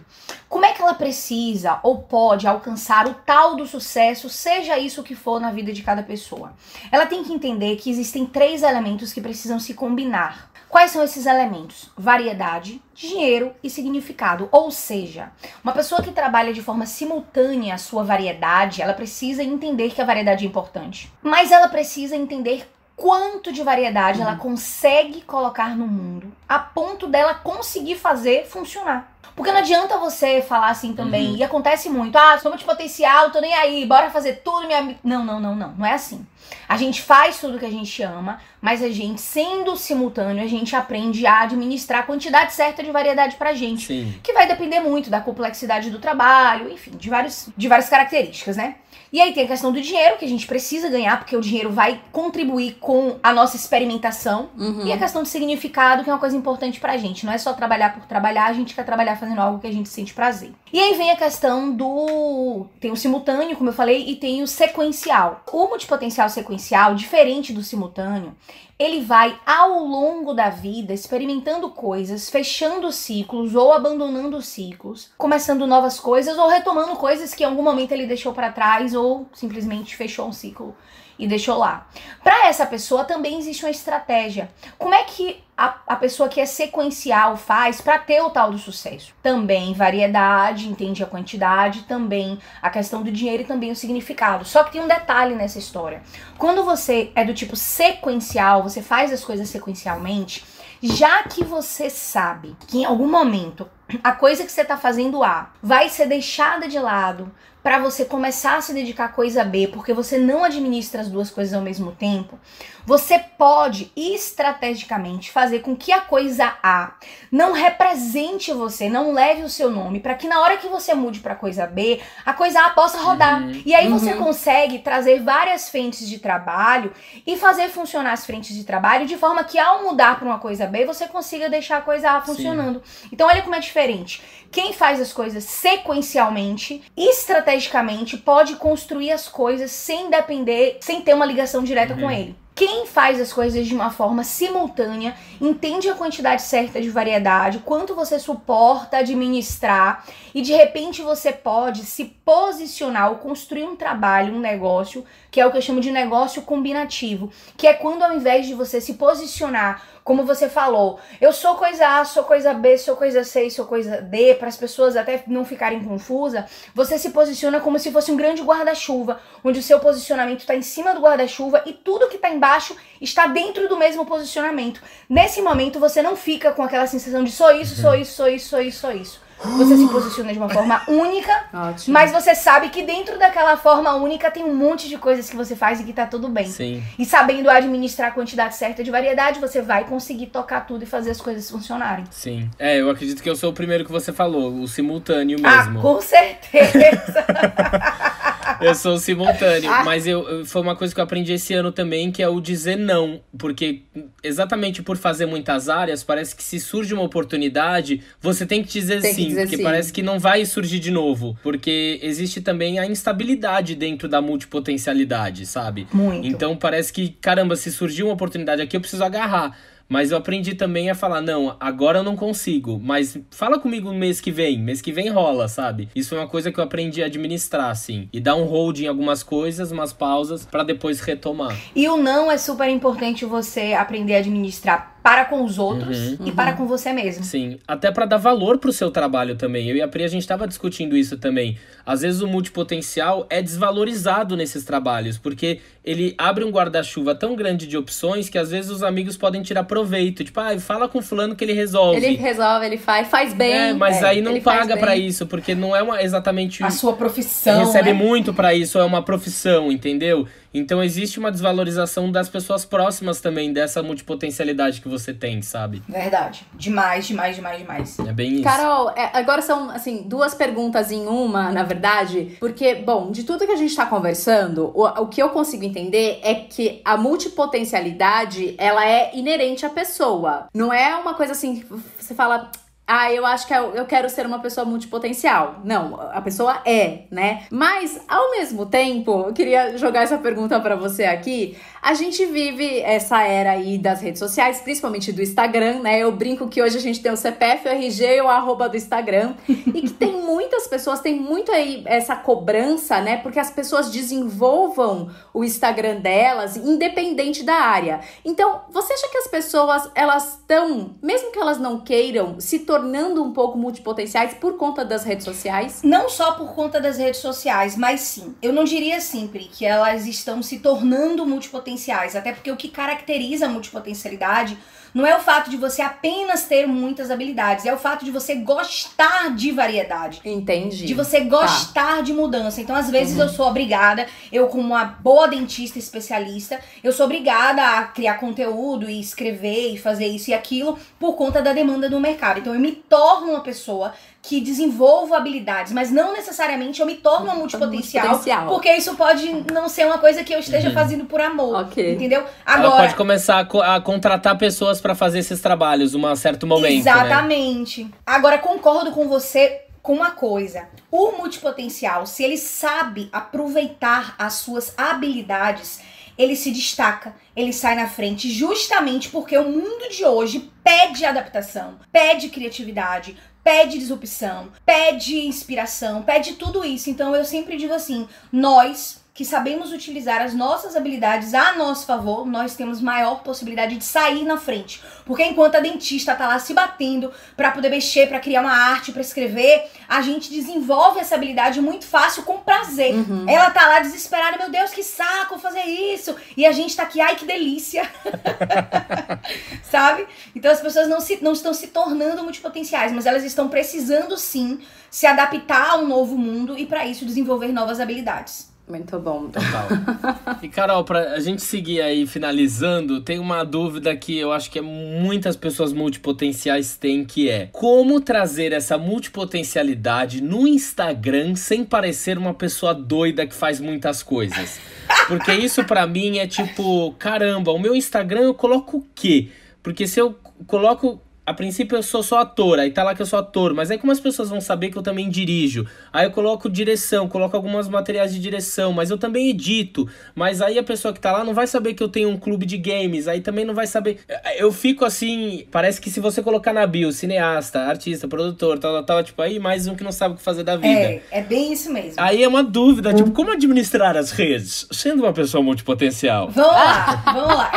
como é que ela precisa ou pode alcançar o tal do sucesso, seja isso que for na vida de cada pessoa? Ela tem que entender que existem 3 elementos que precisam se combinar. Quais são esses elementos? Variedade, dinheiro e significado. Ou seja, uma pessoa que trabalha de forma simultânea a sua variedade, ela precisa entender que a variedade é importante. Mas ela precisa entender quanto de variedade ela consegue colocar no mundo a ponto dela conseguir fazer funcionar. Porque não adianta você falar assim também, e acontece muito, sou multipotencial, tô nem aí, bora fazer tudo, minha... Não é assim. A gente faz tudo que a gente ama, mas a gente, sendo simultâneo, a gente aprende a administrar a quantidade certa de variedade pra gente. Sim. Que vai depender muito da complexidade do trabalho, enfim, de várias características, né? E aí tem a questão do dinheiro, que a gente precisa ganhar, porque o dinheiro vai contribuir com a nossa experimentação. E a questão de significado, que é uma coisa importante pra gente. Não é só trabalhar por trabalhar, a gente quer trabalhar fazendo algo que a gente sente prazer. E aí vem a questão do... Tem o simultâneo, como eu falei, e tem o sequencial. O multipotencial sequencial, diferente do simultâneo, ele vai, ao longo da vida, experimentando coisas, fechando ciclos ou abandonando ciclos, começando novas coisas ou retomando coisas que em algum momento ele deixou pra trás ou simplesmente fechou um ciclo e deixou lá. Para essa pessoa também existe uma estratégia. Como é que a pessoa que é sequencial faz para ter o tal do sucesso? Também variedade, entende a quantidade, também a questão do dinheiro e também o significado. Só que tem um detalhe nessa história. Quando você é do tipo sequencial, você faz as coisas sequencialmente, já que você sabe que em algum momento a coisa que você tá fazendo A vai ser deixada de lado para você começar a se dedicar à coisa B, porque você não administra as duas coisas ao mesmo tempo, você pode estrategicamente fazer com que a coisa A não represente você, não leve o seu nome, para que na hora que você mude para a coisa B, a coisa A possa rodar. E aí você consegue trazer várias frentes de trabalho e fazer funcionar as frentes de trabalho de forma que ao mudar para uma coisa B, você consiga deixar a coisa A funcionando. Então olha como é diferente. Quem faz as coisas sequencialmente, estrategicamente, pode construir as coisas sem depender, sem ter uma ligação direta com ele. Quem faz as coisas de uma forma simultânea, entende a quantidade certa de variedade, quanto você suporta administrar e de repente você pode se posicionar ou construir um trabalho, um negócio, que é o que eu chamo de negócio combinativo, que é quando ao invés de você se posicionar, como você falou, eu sou coisa A, sou coisa B, sou coisa C, sou coisa D, para as pessoas até não ficarem confusas, você se posiciona como se fosse um grande guarda-chuva, onde o seu posicionamento está em cima do guarda-chuva e tudo que está embaixo está dentro do mesmo posicionamento. Nesse momento você não fica com aquela sensação de sou isso, sou isso, sou isso, sou isso, sou isso. Você se posiciona de uma forma única, mas você sabe que dentro daquela forma única tem um monte de coisas que você faz e que tá tudo bem. Sim. E sabendo administrar a quantidade certa de variedade, você vai conseguir tocar tudo e fazer as coisas funcionarem. Sim. Eu acredito que eu sou o primeiro que você falou, o simultâneo mesmo. Com certeza! Eu sou simultâneo, mas foi uma coisa que eu aprendi esse ano também, que é o dizer não. Porque exatamente por fazer muitas áreas, parece que se surge uma oportunidade, você tem que dizer sim. Porque parece que não vai surgir de novo. Porque existe também a instabilidade dentro da multipotencialidade, sabe? Muito. Então parece que, caramba, se surgiu uma oportunidade aqui, eu preciso agarrar. Mas eu aprendi também a falar, não, agora eu não consigo, mas fala comigo no mês que vem rola, sabe? Isso é uma coisa que eu aprendi a administrar, assim. E dar um hold em algumas coisas, umas pausas, pra depois retomar. E o não é super importante você aprender a administrar para com os outros e para com você mesmo. Sim, até pra dar valor pro seu trabalho também. Eu e a Pri, a gente tava discutindo isso também. Às vezes o multipotencial é desvalorizado nesses trabalhos, porque ele abre um guarda-chuva tão grande de opções que às vezes os amigos podem tirar proveito. Tipo, fala com fulano que ele resolve. Ele resolve, ele faz bem. Mas aí não paga pra isso, porque não é exatamente... a sua profissão, recebe muito pra isso, é uma profissão, entendeu? Então existe uma desvalorização das pessoas próximas também dessa multipotencialidade que você tem, sabe? Verdade. Demais, demais, demais, demais. É bem isso. Carol, agora são, assim, 2 perguntas em uma, na verdade. Porque, bom, de tudo que a gente tá conversando, o que eu consigo entender é que a multipotencialidade, ela é inerente à pessoa. Não é uma coisa assim, que você fala... eu acho que eu quero ser uma pessoa multipotencial. Não, a pessoa é, né? Mas, ao mesmo tempo, eu queria jogar essa pergunta pra você aqui. A gente vive essa era aí das redes sociais, principalmente do Instagram, né? Eu brinco que hoje a gente tem o CPF, o RG e o @ do Instagram. E que tem muitas pessoas, tem muito aí essa cobrança, né? Porque as pessoas desenvolvam o Instagram delas, independente da área. Então, você acha que as pessoas, elas estão, mesmo que elas não queiram, se tornando um pouco multipotenciais por conta das redes sociais? Não só por conta das redes sociais, mas sim. Eu não diria sempre que elas estão se tornando multipotenciais, até porque o que caracteriza a multipotencialidade não é o fato de você apenas ter muitas habilidades, é o fato de você gostar de variedade. Entendi. De você gostar de mudança. Então, às vezes, eu sou obrigada, eu como uma boa dentista especialista, eu sou obrigada a criar conteúdo e escrever e fazer isso e aquilo por conta da demanda do mercado. Então, eu me torno uma pessoa que desenvolvo habilidades, mas não necessariamente eu me torno uma multipotencial, porque isso pode não ser uma coisa que eu esteja fazendo por amor, entendeu? Agora, ela pode começar a contratar pessoas pra fazer esses trabalhos em um certo momento, exatamente. Né? Agora, concordo com você com uma coisa. O multipotencial, se ele sabe aproveitar as suas habilidades, ele se destaca, ele sai na frente, justamente porque o mundo de hoje pede adaptação, pede criatividade, pede disrupção, pede inspiração, pede tudo isso. Então eu sempre digo assim, nós que sabemos utilizar as nossas habilidades a nosso favor, nós temos maior possibilidade de sair na frente. Porque enquanto a dentista tá lá se batendo pra poder mexer, pra criar uma arte, pra escrever, a gente desenvolve essa habilidade muito fácil, com prazer. Ela tá lá desesperada, meu Deus, que saco fazer isso. E a gente tá aqui, ai que delícia. Sabe? Então as pessoas não estão se tornando multipotenciais, mas elas estão precisando sim se adaptar a um novo mundo e pra isso desenvolver novas habilidades. Muito bom. Total. E Carol, pra gente seguir aí finalizando, tem uma dúvida que eu acho que muitas pessoas multipotenciais têm, que é: como trazer essa multipotencialidade no Instagram sem parecer uma pessoa doida que faz muitas coisas? Porque isso pra mim é tipo, caramba, o meu Instagram eu coloco o quê? Porque se eu coloco... A princípio eu sou só ator, aí tá lá que eu sou ator, mas aí como as pessoas vão saber que eu também dirijo? Aí eu coloco direção, coloco alguns materiais de direção, mas eu também edito. Mas aí a pessoa que tá lá não vai saber que eu tenho um clube de games, aí também não vai saber. Eu fico assim, parece que se você colocar na bio, cineasta, artista, produtor, tal, tipo, aí mais um que não sabe o que fazer da vida. É bem isso mesmo. Aí é uma dúvida, tipo, como administrar as redes sendo uma pessoa multipotencial? Vamos lá.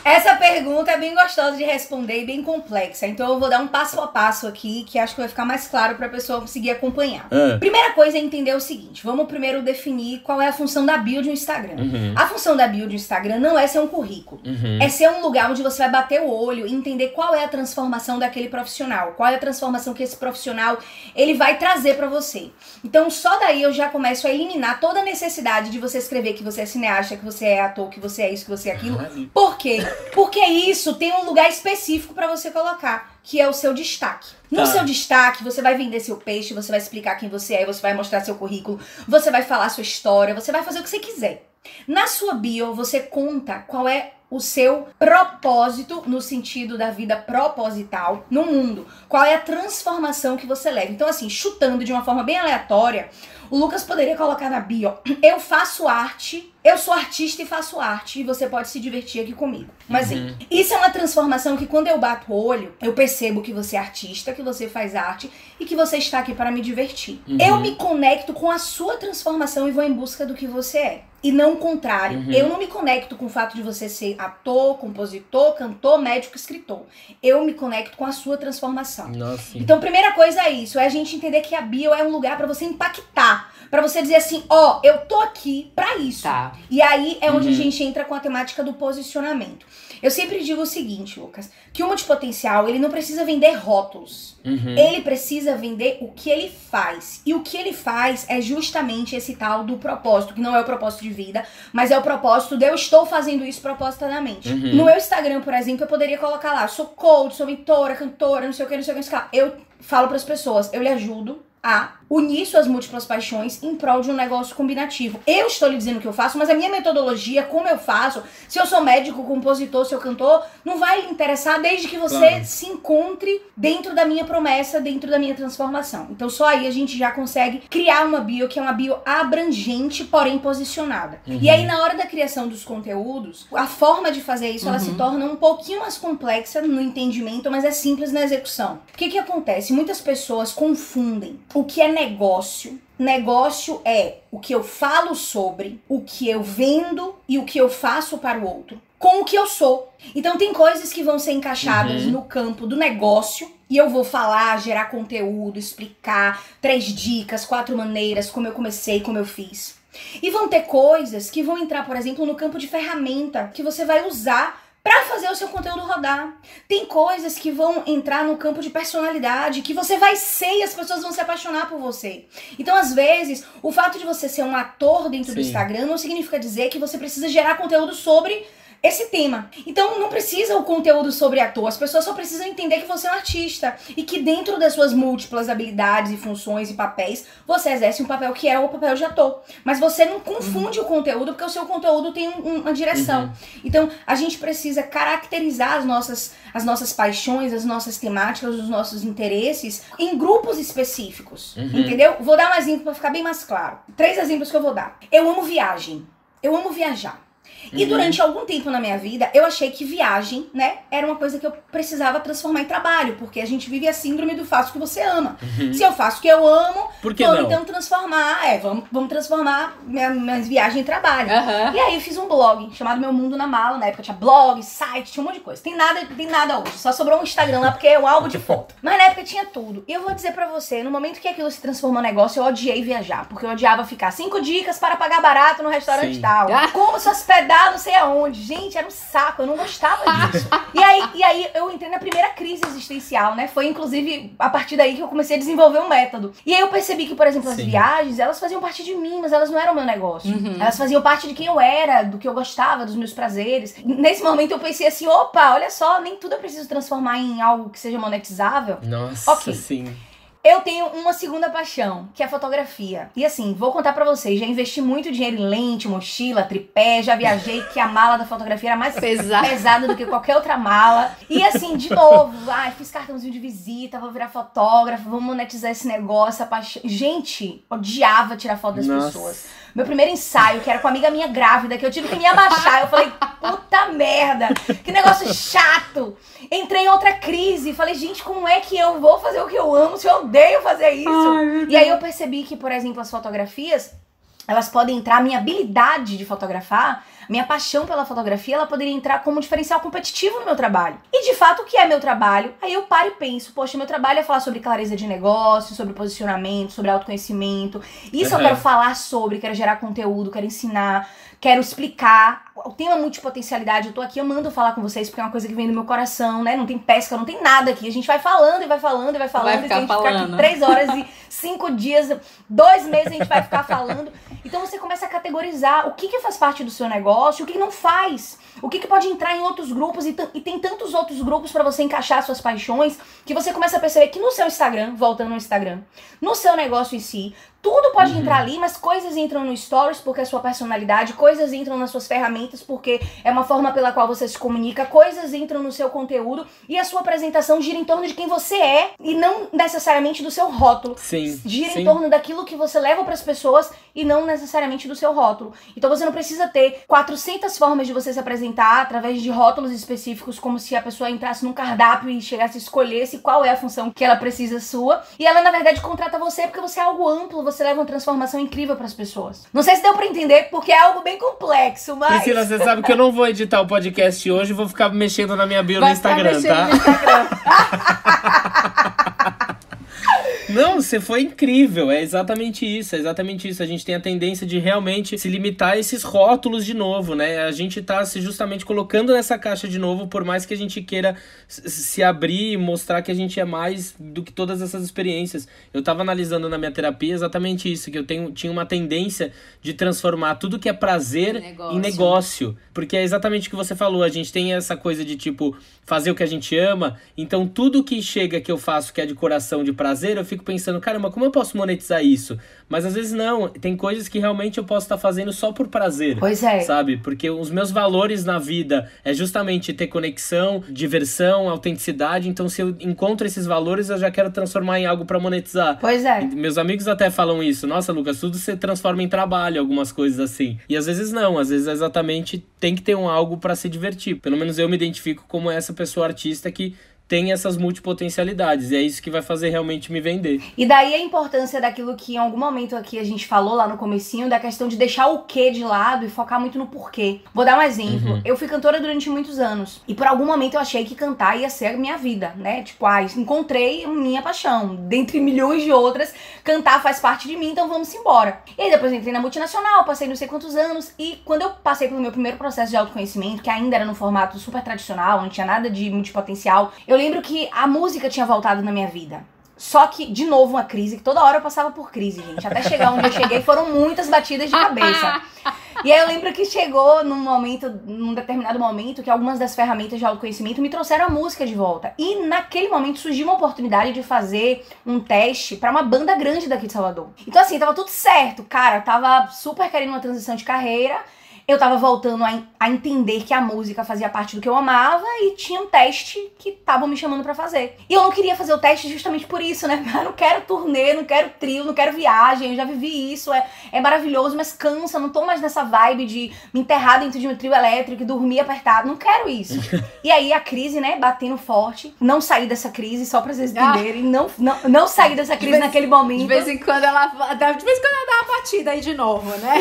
Essa pergunta é bem gostosa de responder e bem complexa. Então eu vou dar um passo a passo aqui, que acho que vai ficar mais claro pra pessoa conseguir acompanhar. Primeira coisa é entender o seguinte. Vamos primeiro definir qual é a função da bio de um Instagram. A função da bio de um Instagram não é ser um currículo. É ser um lugar onde você vai bater o olho e entender qual é a transformação daquele profissional. Qual é a transformação que esse profissional ele vai trazer pra você. Então só daí eu já começo a eliminar toda a necessidade de você escrever que você é cineasta, que você é ator, que você é isso, que você é aquilo. Por quê? Porque isso tem um lugar específico pra você colocar, que é o seu destaque. No seu destaque, você vai vender seu peixe, você vai explicar quem você é, você vai mostrar seu currículo, você vai falar sua história, você vai fazer o que você quiser. Na sua bio, você conta qual é o seu propósito, no sentido da vida proposital, no mundo. Qual é a transformação que você leva. Então, assim, chutando de uma forma bem aleatória, o Lucas poderia colocar na bio: eu faço arte, eu sou artista e faço arte, e você pode se divertir aqui comigo. Mas isso é uma transformação que quando eu bato o olho, eu percebo que você é artista, que você faz arte e que você está aqui para me divertir. Eu me conecto com a sua transformação e vou em busca do que você é. E não o contrário. Eu não me conecto com o fato de você ser ator, compositor, cantor, médico, escritor. Eu me conecto com a sua transformação. Nossa. Então, primeira coisa é isso. É a gente entender que a bio é um lugar pra você impactar. chamar. Pra você dizer assim, ó, eu tô aqui pra isso. Tá. E aí é onde a gente entra com a temática do posicionamento. Eu sempre digo o seguinte, Lucas, que o multipotencial, ele não precisa vender rótulos. Ele precisa vender o que ele faz. E o que ele faz é justamente esse tal do propósito, que não é o propósito de vida, mas é o propósito de eu estou fazendo isso propositadamente. No meu Instagram, por exemplo, eu poderia colocar lá, sou coach, sou mentora, cantora, não sei o que, não sei o que. Eu falo pras pessoas, eu lhe ajudo a unir suas múltiplas paixões em prol de um negócio combinativo. Eu estou lhe dizendo o que eu faço, mas a minha metodologia, como eu faço, se eu sou médico, compositor, se eu cantor, não vai lhe interessar desde que você se encontre dentro da minha promessa, dentro da minha transformação. Então só aí a gente já consegue criar uma bio que é uma bio abrangente, porém posicionada. E aí na hora da criação dos conteúdos, a forma de fazer isso, ela se torna um pouquinho mais complexa no entendimento, mas é simples na execução. O que acontece? Muitas pessoas confundem o que é negócio. Negócio é o que eu falo sobre, o que eu vendo e o que eu faço para o outro, com o que eu sou. Então tem coisas que vão ser encaixadas no campo do negócio e eu vou falar, gerar conteúdo, explicar 3 dicas, 4 maneiras, como eu comecei, como eu fiz. E vão ter coisas que vão entrar, por exemplo, no campo de ferramenta que você vai usar pra fazer o seu conteúdo rodar. Tem coisas que vão entrar no campo de personalidade, que você vai ser e as pessoas vão se apaixonar por você. Então, às vezes, o fato de você ser um ator dentro do Instagram não significa dizer que você precisa gerar conteúdo sobre esse tema. Então não precisa o conteúdo sobre ator, as pessoas só precisam entender que você é um artista e que dentro das suas múltiplas habilidades e funções e papéis, você exerce um papel que é o papel de ator. Mas você não confunde o conteúdo, porque o seu conteúdo tem uma direção. Então a gente precisa caracterizar as nossas paixões, as nossas temáticas, os nossos interesses em grupos específicos, entendeu? Vou dar um exemplo para ficar bem mais claro. 3 exemplos que eu vou dar. Eu amo viagem, eu amo viajar. E durante algum tempo na minha vida, eu achei que viagem, né, era uma coisa que eu precisava transformar em trabalho, porque a gente vive a síndrome do faço o que você ama. Se eu faço o que eu amo, vamos então transformar, vamos transformar minhas viagens em trabalho. E aí eu fiz um blog chamado Meu Mundo na Mala, na época tinha blog, site, tinha um monte de coisa. Tem nada hoje, só sobrou um Instagram lá porque é um álbum de foto. Mas na época tinha tudo. E eu vou dizer pra você, no momento que aquilo se transformou em negócio, eu odiei viajar, porque eu odiava ficar 5 dicas para pagar barato no restaurante tal. Como se hospedar não sei aonde. Gente, era um saco, eu não gostava disso. E aí eu entrei na primeira crise existencial, né? Foi inclusive a partir daí que eu comecei a desenvolver um método. E aí eu percebi que, por exemplo, as viagens, elas faziam parte de mim, mas elas não eram meu negócio. Elas faziam parte de quem eu era, do que eu gostava, dos meus prazeres. Nesse momento eu pensei assim, opa, olha só, nem tudo eu preciso transformar em algo que seja monetizável. Nossa, sim. Eu tenho uma segunda paixão, que é a fotografia. E assim, vou contar pra vocês, já investi muito dinheiro em lente, mochila, tripé, já viajei que a mala da fotografia era mais pesada do que qualquer outra mala. E assim, de novo, fiz cartãozinho de visita, vou virar fotógrafo, vou monetizar esse negócio, a paixão. Gente, odiava tirar foto das pessoas. Meu primeiro ensaio, que era com uma amiga minha grávida, que eu tive que me abaixar. Eu falei, puta merda, que negócio chato. Entrei em outra crise. Falei, gente, como é que eu vou fazer o que eu amo se eu odeio fazer isso? E aí eu percebi que, por exemplo, as fotografias, elas podem entrar, a minha habilidade de fotografar, minha paixão pela fotografia, ela poderia entrar como diferencial competitivo no meu trabalho. E de fato, o que é meu trabalho? Aí eu paro e penso, poxa, meu trabalho é falar sobre clareza de negócio, sobre posicionamento, sobre autoconhecimento. Isso eu quero falar sobre, quero gerar conteúdo, quero ensinar, quero explicar. O tema multipotencialidade, eu tô aqui amando falar com vocês, porque é uma coisa que vem do meu coração, né? Não tem pesca, não tem nada aqui. A gente vai falando e vai falando e vai falando. Vai ficar e a gente fica aqui 3 horas e 5 dias, 2 meses a gente vai ficar falando. Então você começa a categorizar o que faz parte do seu negócio, o que não faz. O que pode entrar em outros grupos, e tem tantos outros grupos pra você encaixar suas paixões, que você começa a perceber que no seu Instagram, voltando no Instagram, no seu negócio em si, tudo pode entrar ali, mas coisas entram no Stories porque é a sua personalidade, coisas entram nas suas ferramentas porque é uma forma pela qual você se comunica, coisas entram no seu conteúdo e a sua apresentação gira em torno de quem você é e não necessariamente do seu rótulo. Gira em torno daquilo que você leva pras pessoas e não necessariamente do seu rótulo. Então você não precisa ter 400 formas de você se apresentar através de rótulos específicos, como se a pessoa entrasse num cardápio e chegasse a escolhesse qual é a função que ela precisa sua. E ela, na verdade, contrata você porque você é algo amplo, você leva uma transformação incrível pras pessoas. Não sei se deu pra entender, porque é algo bem complexo, mas... Priscila, você sabe que eu não vou editar o podcast hoje, vou ficar mexendo na minha bio no Instagram, tá? No Instagram. Não, você foi incrível, é exatamente isso. A gente tem a tendência de realmente se limitar a esses rótulos de novo, né? A gente tá se justamente colocando nessa caixa de novo, por mais que a gente queira se abrir e mostrar que a gente é mais do que todas essas experiências. Eu tava analisando na minha terapia exatamente isso, que eu tinha uma tendência de transformar tudo que é prazer em negócio. Porque é exatamente o que você falou, a gente tem essa coisa de, tipo, fazer o que a gente ama, então tudo que chega que eu faço que é de coração, de prazer, eu fico pensando, caramba, como eu posso monetizar isso? Mas às vezes não, tem coisas que realmente eu posso estar fazendo só por prazer. Pois é. Sabe? Porque os meus valores na vida é justamente ter conexão, diversão, autenticidade, então se eu encontro esses valores, eu já quero transformar em algo pra monetizar. Pois é. Meus amigos até falam isso, nossa, Lucas, tudo você transforma em trabalho, algumas coisas assim. E às vezes não, às vezes exatamente tem que ter algo pra se divertir. Pelo menos eu me identifico como essa pessoa artista que tem essas multipotencialidades, e é isso que vai fazer realmente me vender. E daí a importância daquilo que em algum momento aqui a gente falou lá no comecinho, da questão de deixar o quê de lado e focar muito no porquê. Vou dar um exemplo. Eu fui cantora durante muitos anos, e por algum momento eu achei que cantar ia ser a minha vida, né? Tipo, encontrei minha paixão. Dentre milhões de outras, cantar faz parte de mim, então vamos embora. E aí depois eu entrei na multinacional, passei não sei quantos anos, e quando eu passei pelo meu primeiro processo de autoconhecimento, que ainda era no formato super tradicional, não tinha nada de multipotencial, eu lembro que a música tinha voltado na minha vida. Só que, de novo, uma crise, que toda hora eu passava por crise, gente. Até chegar onde eu cheguei, foram muitas batidas de cabeça. E aí eu lembro que chegou num determinado momento, que algumas das ferramentas de autoconhecimento me trouxeram a música de volta. E naquele momento surgiu uma oportunidade de fazer um teste pra uma banda grande daqui de Salvador. Então assim, tava tudo certo, cara. Eu tava super querendo uma transição de carreira. Eu tava voltando a entender que a música fazia parte do que eu amava e tinha um teste que estavam me chamando pra fazer. E eu não queria fazer o teste justamente por isso, né? Eu não quero turnê, não quero trio, não quero viagem, eu já vivi isso, é maravilhoso, mas cansa, não tô mais nessa vibe de me enterrar dentro de um trio elétrico e dormir apertado, não quero isso. E aí a crise, né, batendo forte, não saí dessa crise, só pra vocês entenderem, não saí dessa crise naquele momento. De vez em quando ela dá uma batida aí de novo, né?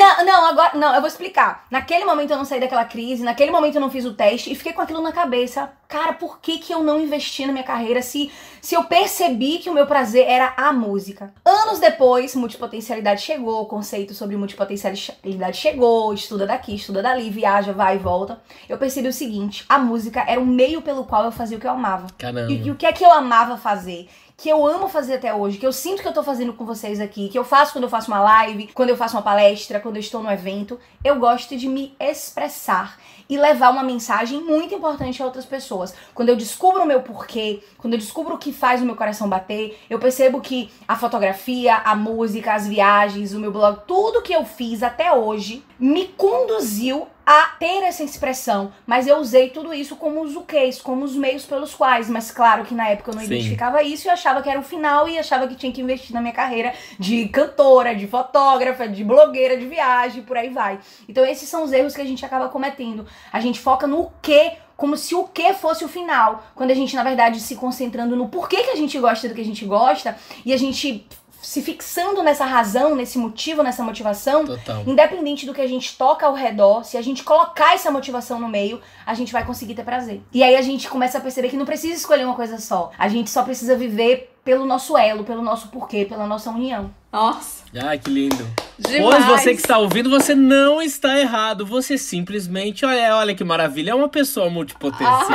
Não, eu vou explicar. Naquele momento eu não saí daquela crise, naquele momento eu não fiz o teste e fiquei com aquilo na cabeça. Cara, por que eu não investi na minha carreira se eu percebi que o meu prazer era a música? Anos depois, multipotencialidade chegou, o conceito sobre multipotencialidade chegou, estuda daqui, estuda dali, viaja, vai e volta. Eu percebi o seguinte, a música era o meio pelo qual eu fazia o que eu amava. Caramba. E o que é que eu amava fazer? Que eu amo fazer até hoje, que eu sinto que eu tô fazendo com vocês aqui, que eu faço quando eu faço uma live, quando eu faço uma palestra, quando eu estou no evento, eu gosto de me expressar e levar uma mensagem muito importante a outras pessoas. Quando eu descubro o meu porquê, quando eu descubro o que faz o meu coração bater, eu percebo que a fotografia, a música, as viagens, o meu blog, tudo que eu fiz até hoje me conduziu a ter essa expressão, mas eu usei tudo isso como os quês, como os meios pelos quais, mas claro que na época eu não identificava isso e eu achava que era o final e achava que tinha que investir na minha carreira de cantora, de fotógrafa, de blogueira de viagem, por aí vai. Então esses são os erros que a gente acaba cometendo. A gente foca no quê, como se o que fosse o final, quando a gente na verdade se concentrando no porquê que a gente gosta do que a gente gosta e a gente se fixando nessa razão, nesse motivo, nessa motivação, Total. Independente do que a gente toca ao redor, se a gente colocar essa motivação no meio, a gente vai conseguir ter prazer. E aí a gente começa a perceber que não precisa escolher uma coisa só. A gente só precisa viver pelo nosso elo, pelo nosso porquê, pela nossa união. Nossa. Ah, que lindo. Demais. Pois você que está ouvindo, você não está errado. Você simplesmente, olha que maravilha, é uma pessoa multipotencial.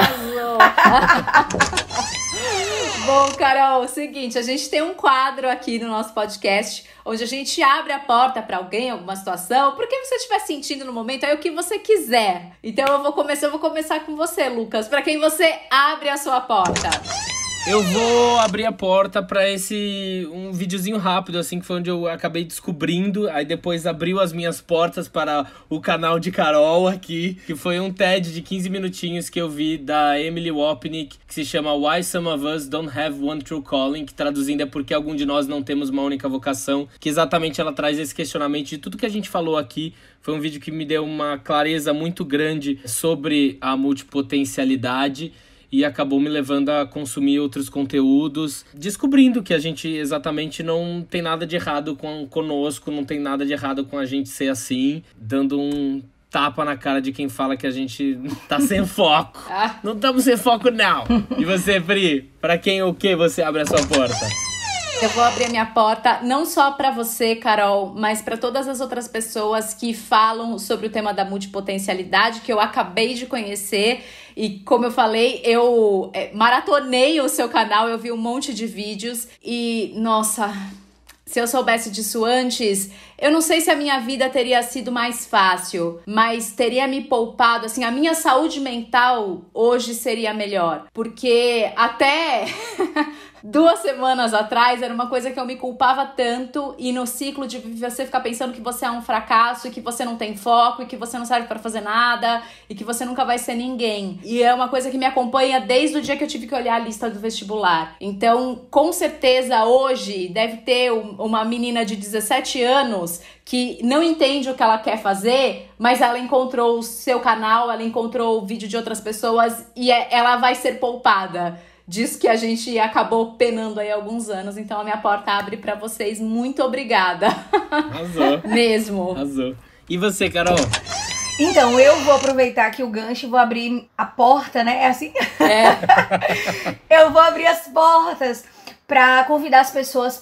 Bom, Carol, é o seguinte, a gente tem um quadro aqui no nosso podcast onde a gente abre a porta pra alguém, alguma situação, porque você estiver sentindo no momento, aí o que você quiser. Então eu vou começar com você, Lucas. Pra quem você abre a sua porta? Eu vou abrir a porta pra um videozinho rápido, assim, que foi onde eu acabei descobrindo. Aí depois abriu as minhas portas para o canal de Carol aqui, que foi um TED de 15 minutinhos que eu vi da Emily Wapnick, que se chama Why Some of Us Don't Have One True Calling, que traduzindo é porque algum de nós não temos uma única vocação, que exatamente ela traz esse questionamento de tudo que a gente falou aqui. Foi um vídeo que me deu uma clareza muito grande sobre a multipotencialidade e acabou me levando a consumir outros conteúdos, descobrindo que a gente exatamente não tem nada de errado conosco, não tem nada de errado com a gente ser assim, dando um tapa na cara de quem fala que a gente tá sem foco. Não estamos sem foco, não. E você, Pri? Pra quem ou o que você abre a sua porta? Eu vou abrir a minha porta não só pra você, Carol, mas pra todas as outras pessoas que falam sobre o tema da multipotencialidade, que eu acabei de conhecer. E como eu falei, eu maratonei o seu canal, eu vi um monte de vídeos e, nossa, se eu soubesse disso antes, eu não sei se a minha vida teria sido mais fácil, mas teria me poupado, assim, a minha saúde mental hoje seria melhor. Porque até 2 semanas atrás era uma coisa que eu me culpava tanto, e no ciclo de você ficar pensando que você é um fracasso, e que você não tem foco, e que você não serve pra fazer nada, e que você nunca vai ser ninguém. E é uma coisa que me acompanha desde o dia que eu tive que olhar a lista do vestibular. Então, com certeza, hoje deve ter uma menina de 17 anos que não entende o que ela quer fazer, mas ela encontrou o seu canal, ela encontrou o vídeo de outras pessoas, e ela vai ser poupada disso que a gente acabou penando aí há alguns anos. Então a minha porta abre pra vocês. Muito obrigada. Arrasou. Mesmo. Arrasou. E você, Carol? Então, eu vou aproveitar aqui o gancho e vou abrir a porta, né? É assim? Eu vou abrir as portas pra convidar as pessoas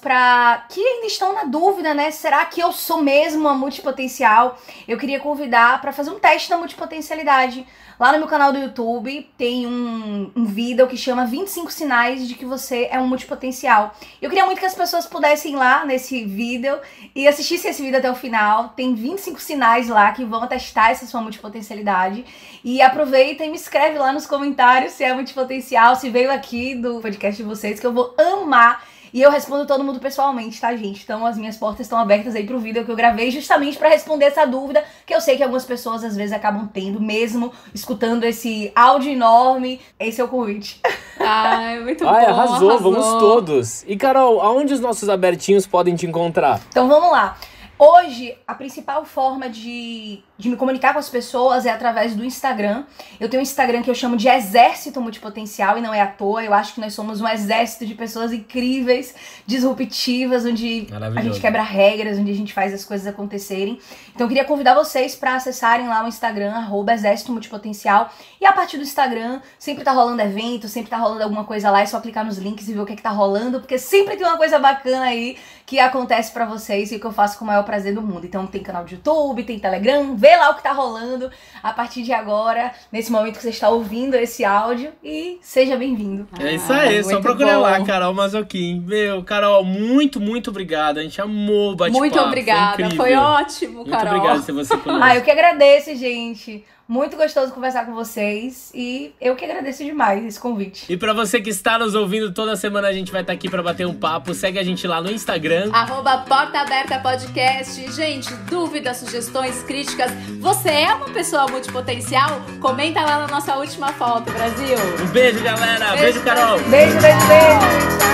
que ainda estão na dúvida, né? Será que eu sou mesmo uma multipotencial? Eu queria convidar pra fazer um teste da multipotencialidade. Lá no meu canal do YouTube tem um vídeo que chama 25 sinais de que você é um multipotencial. Eu queria muito que as pessoas pudessem ir lá nesse vídeo e assistissem esse vídeo até o final. Tem 25 sinais lá que vão testar essa sua multipotencialidade. E aproveita e me escreve lá nos comentários se é multipotencial, se veio aqui do podcast de vocês, que eu vou amar. E eu respondo todo mundo pessoalmente, tá, gente? Então as minhas portas estão abertas aí pro vídeo que eu gravei justamente pra responder essa dúvida, que eu sei que algumas pessoas às vezes acabam tendo, mesmo escutando esse áudio enorme. Esse é o convite. Ai, muito bom. Arrasou, vamos todos. E Carol, aonde os nossos abertinhos podem te encontrar? Então vamos lá. Hoje, a principal forma de me comunicar com as pessoas é através do Instagram. Eu tenho um Instagram que eu chamo de Exército Multipotencial, e não é à toa. Eu acho que nós somos um exército de pessoas incríveis, disruptivas, onde a gente quebra regras, onde a gente faz as coisas acontecerem. Então eu queria convidar vocês para acessarem lá o Instagram, @Exército Multipotencial. E a partir do Instagram, sempre tá rolando evento, sempre tá rolando alguma coisa lá. É só clicar nos links e ver o que tá rolando, porque sempre tem uma coisa bacana aí que acontece pra vocês e que eu faço com o maior prazer do mundo. Então tem canal de YouTube, tem Telegram, vê lá o que tá rolando a partir de agora, nesse momento que você está ouvindo esse áudio, e seja bem-vindo. É isso aí, só procura lá, Carol Mazzocchin. Meu, Carol, muito, muito obrigada. A gente amou o bate-papo. Muito obrigada, foi ótimo, Carol. Muito obrigado por ter você conosco. Ah, eu que agradeço, gente. Muito gostoso conversar com vocês e eu que agradeço demais esse convite. E pra você que está nos ouvindo, toda semana a gente vai estar aqui pra bater um papo. Segue a gente lá no Instagram. @Porta Aberta Podcast. Gente, dúvidas, sugestões, críticas. Você é uma pessoa multipotencial? Comenta lá na nossa última foto, Brasil. Um beijo, galera. Beijo, Carol. Beijo, beijo, beijo.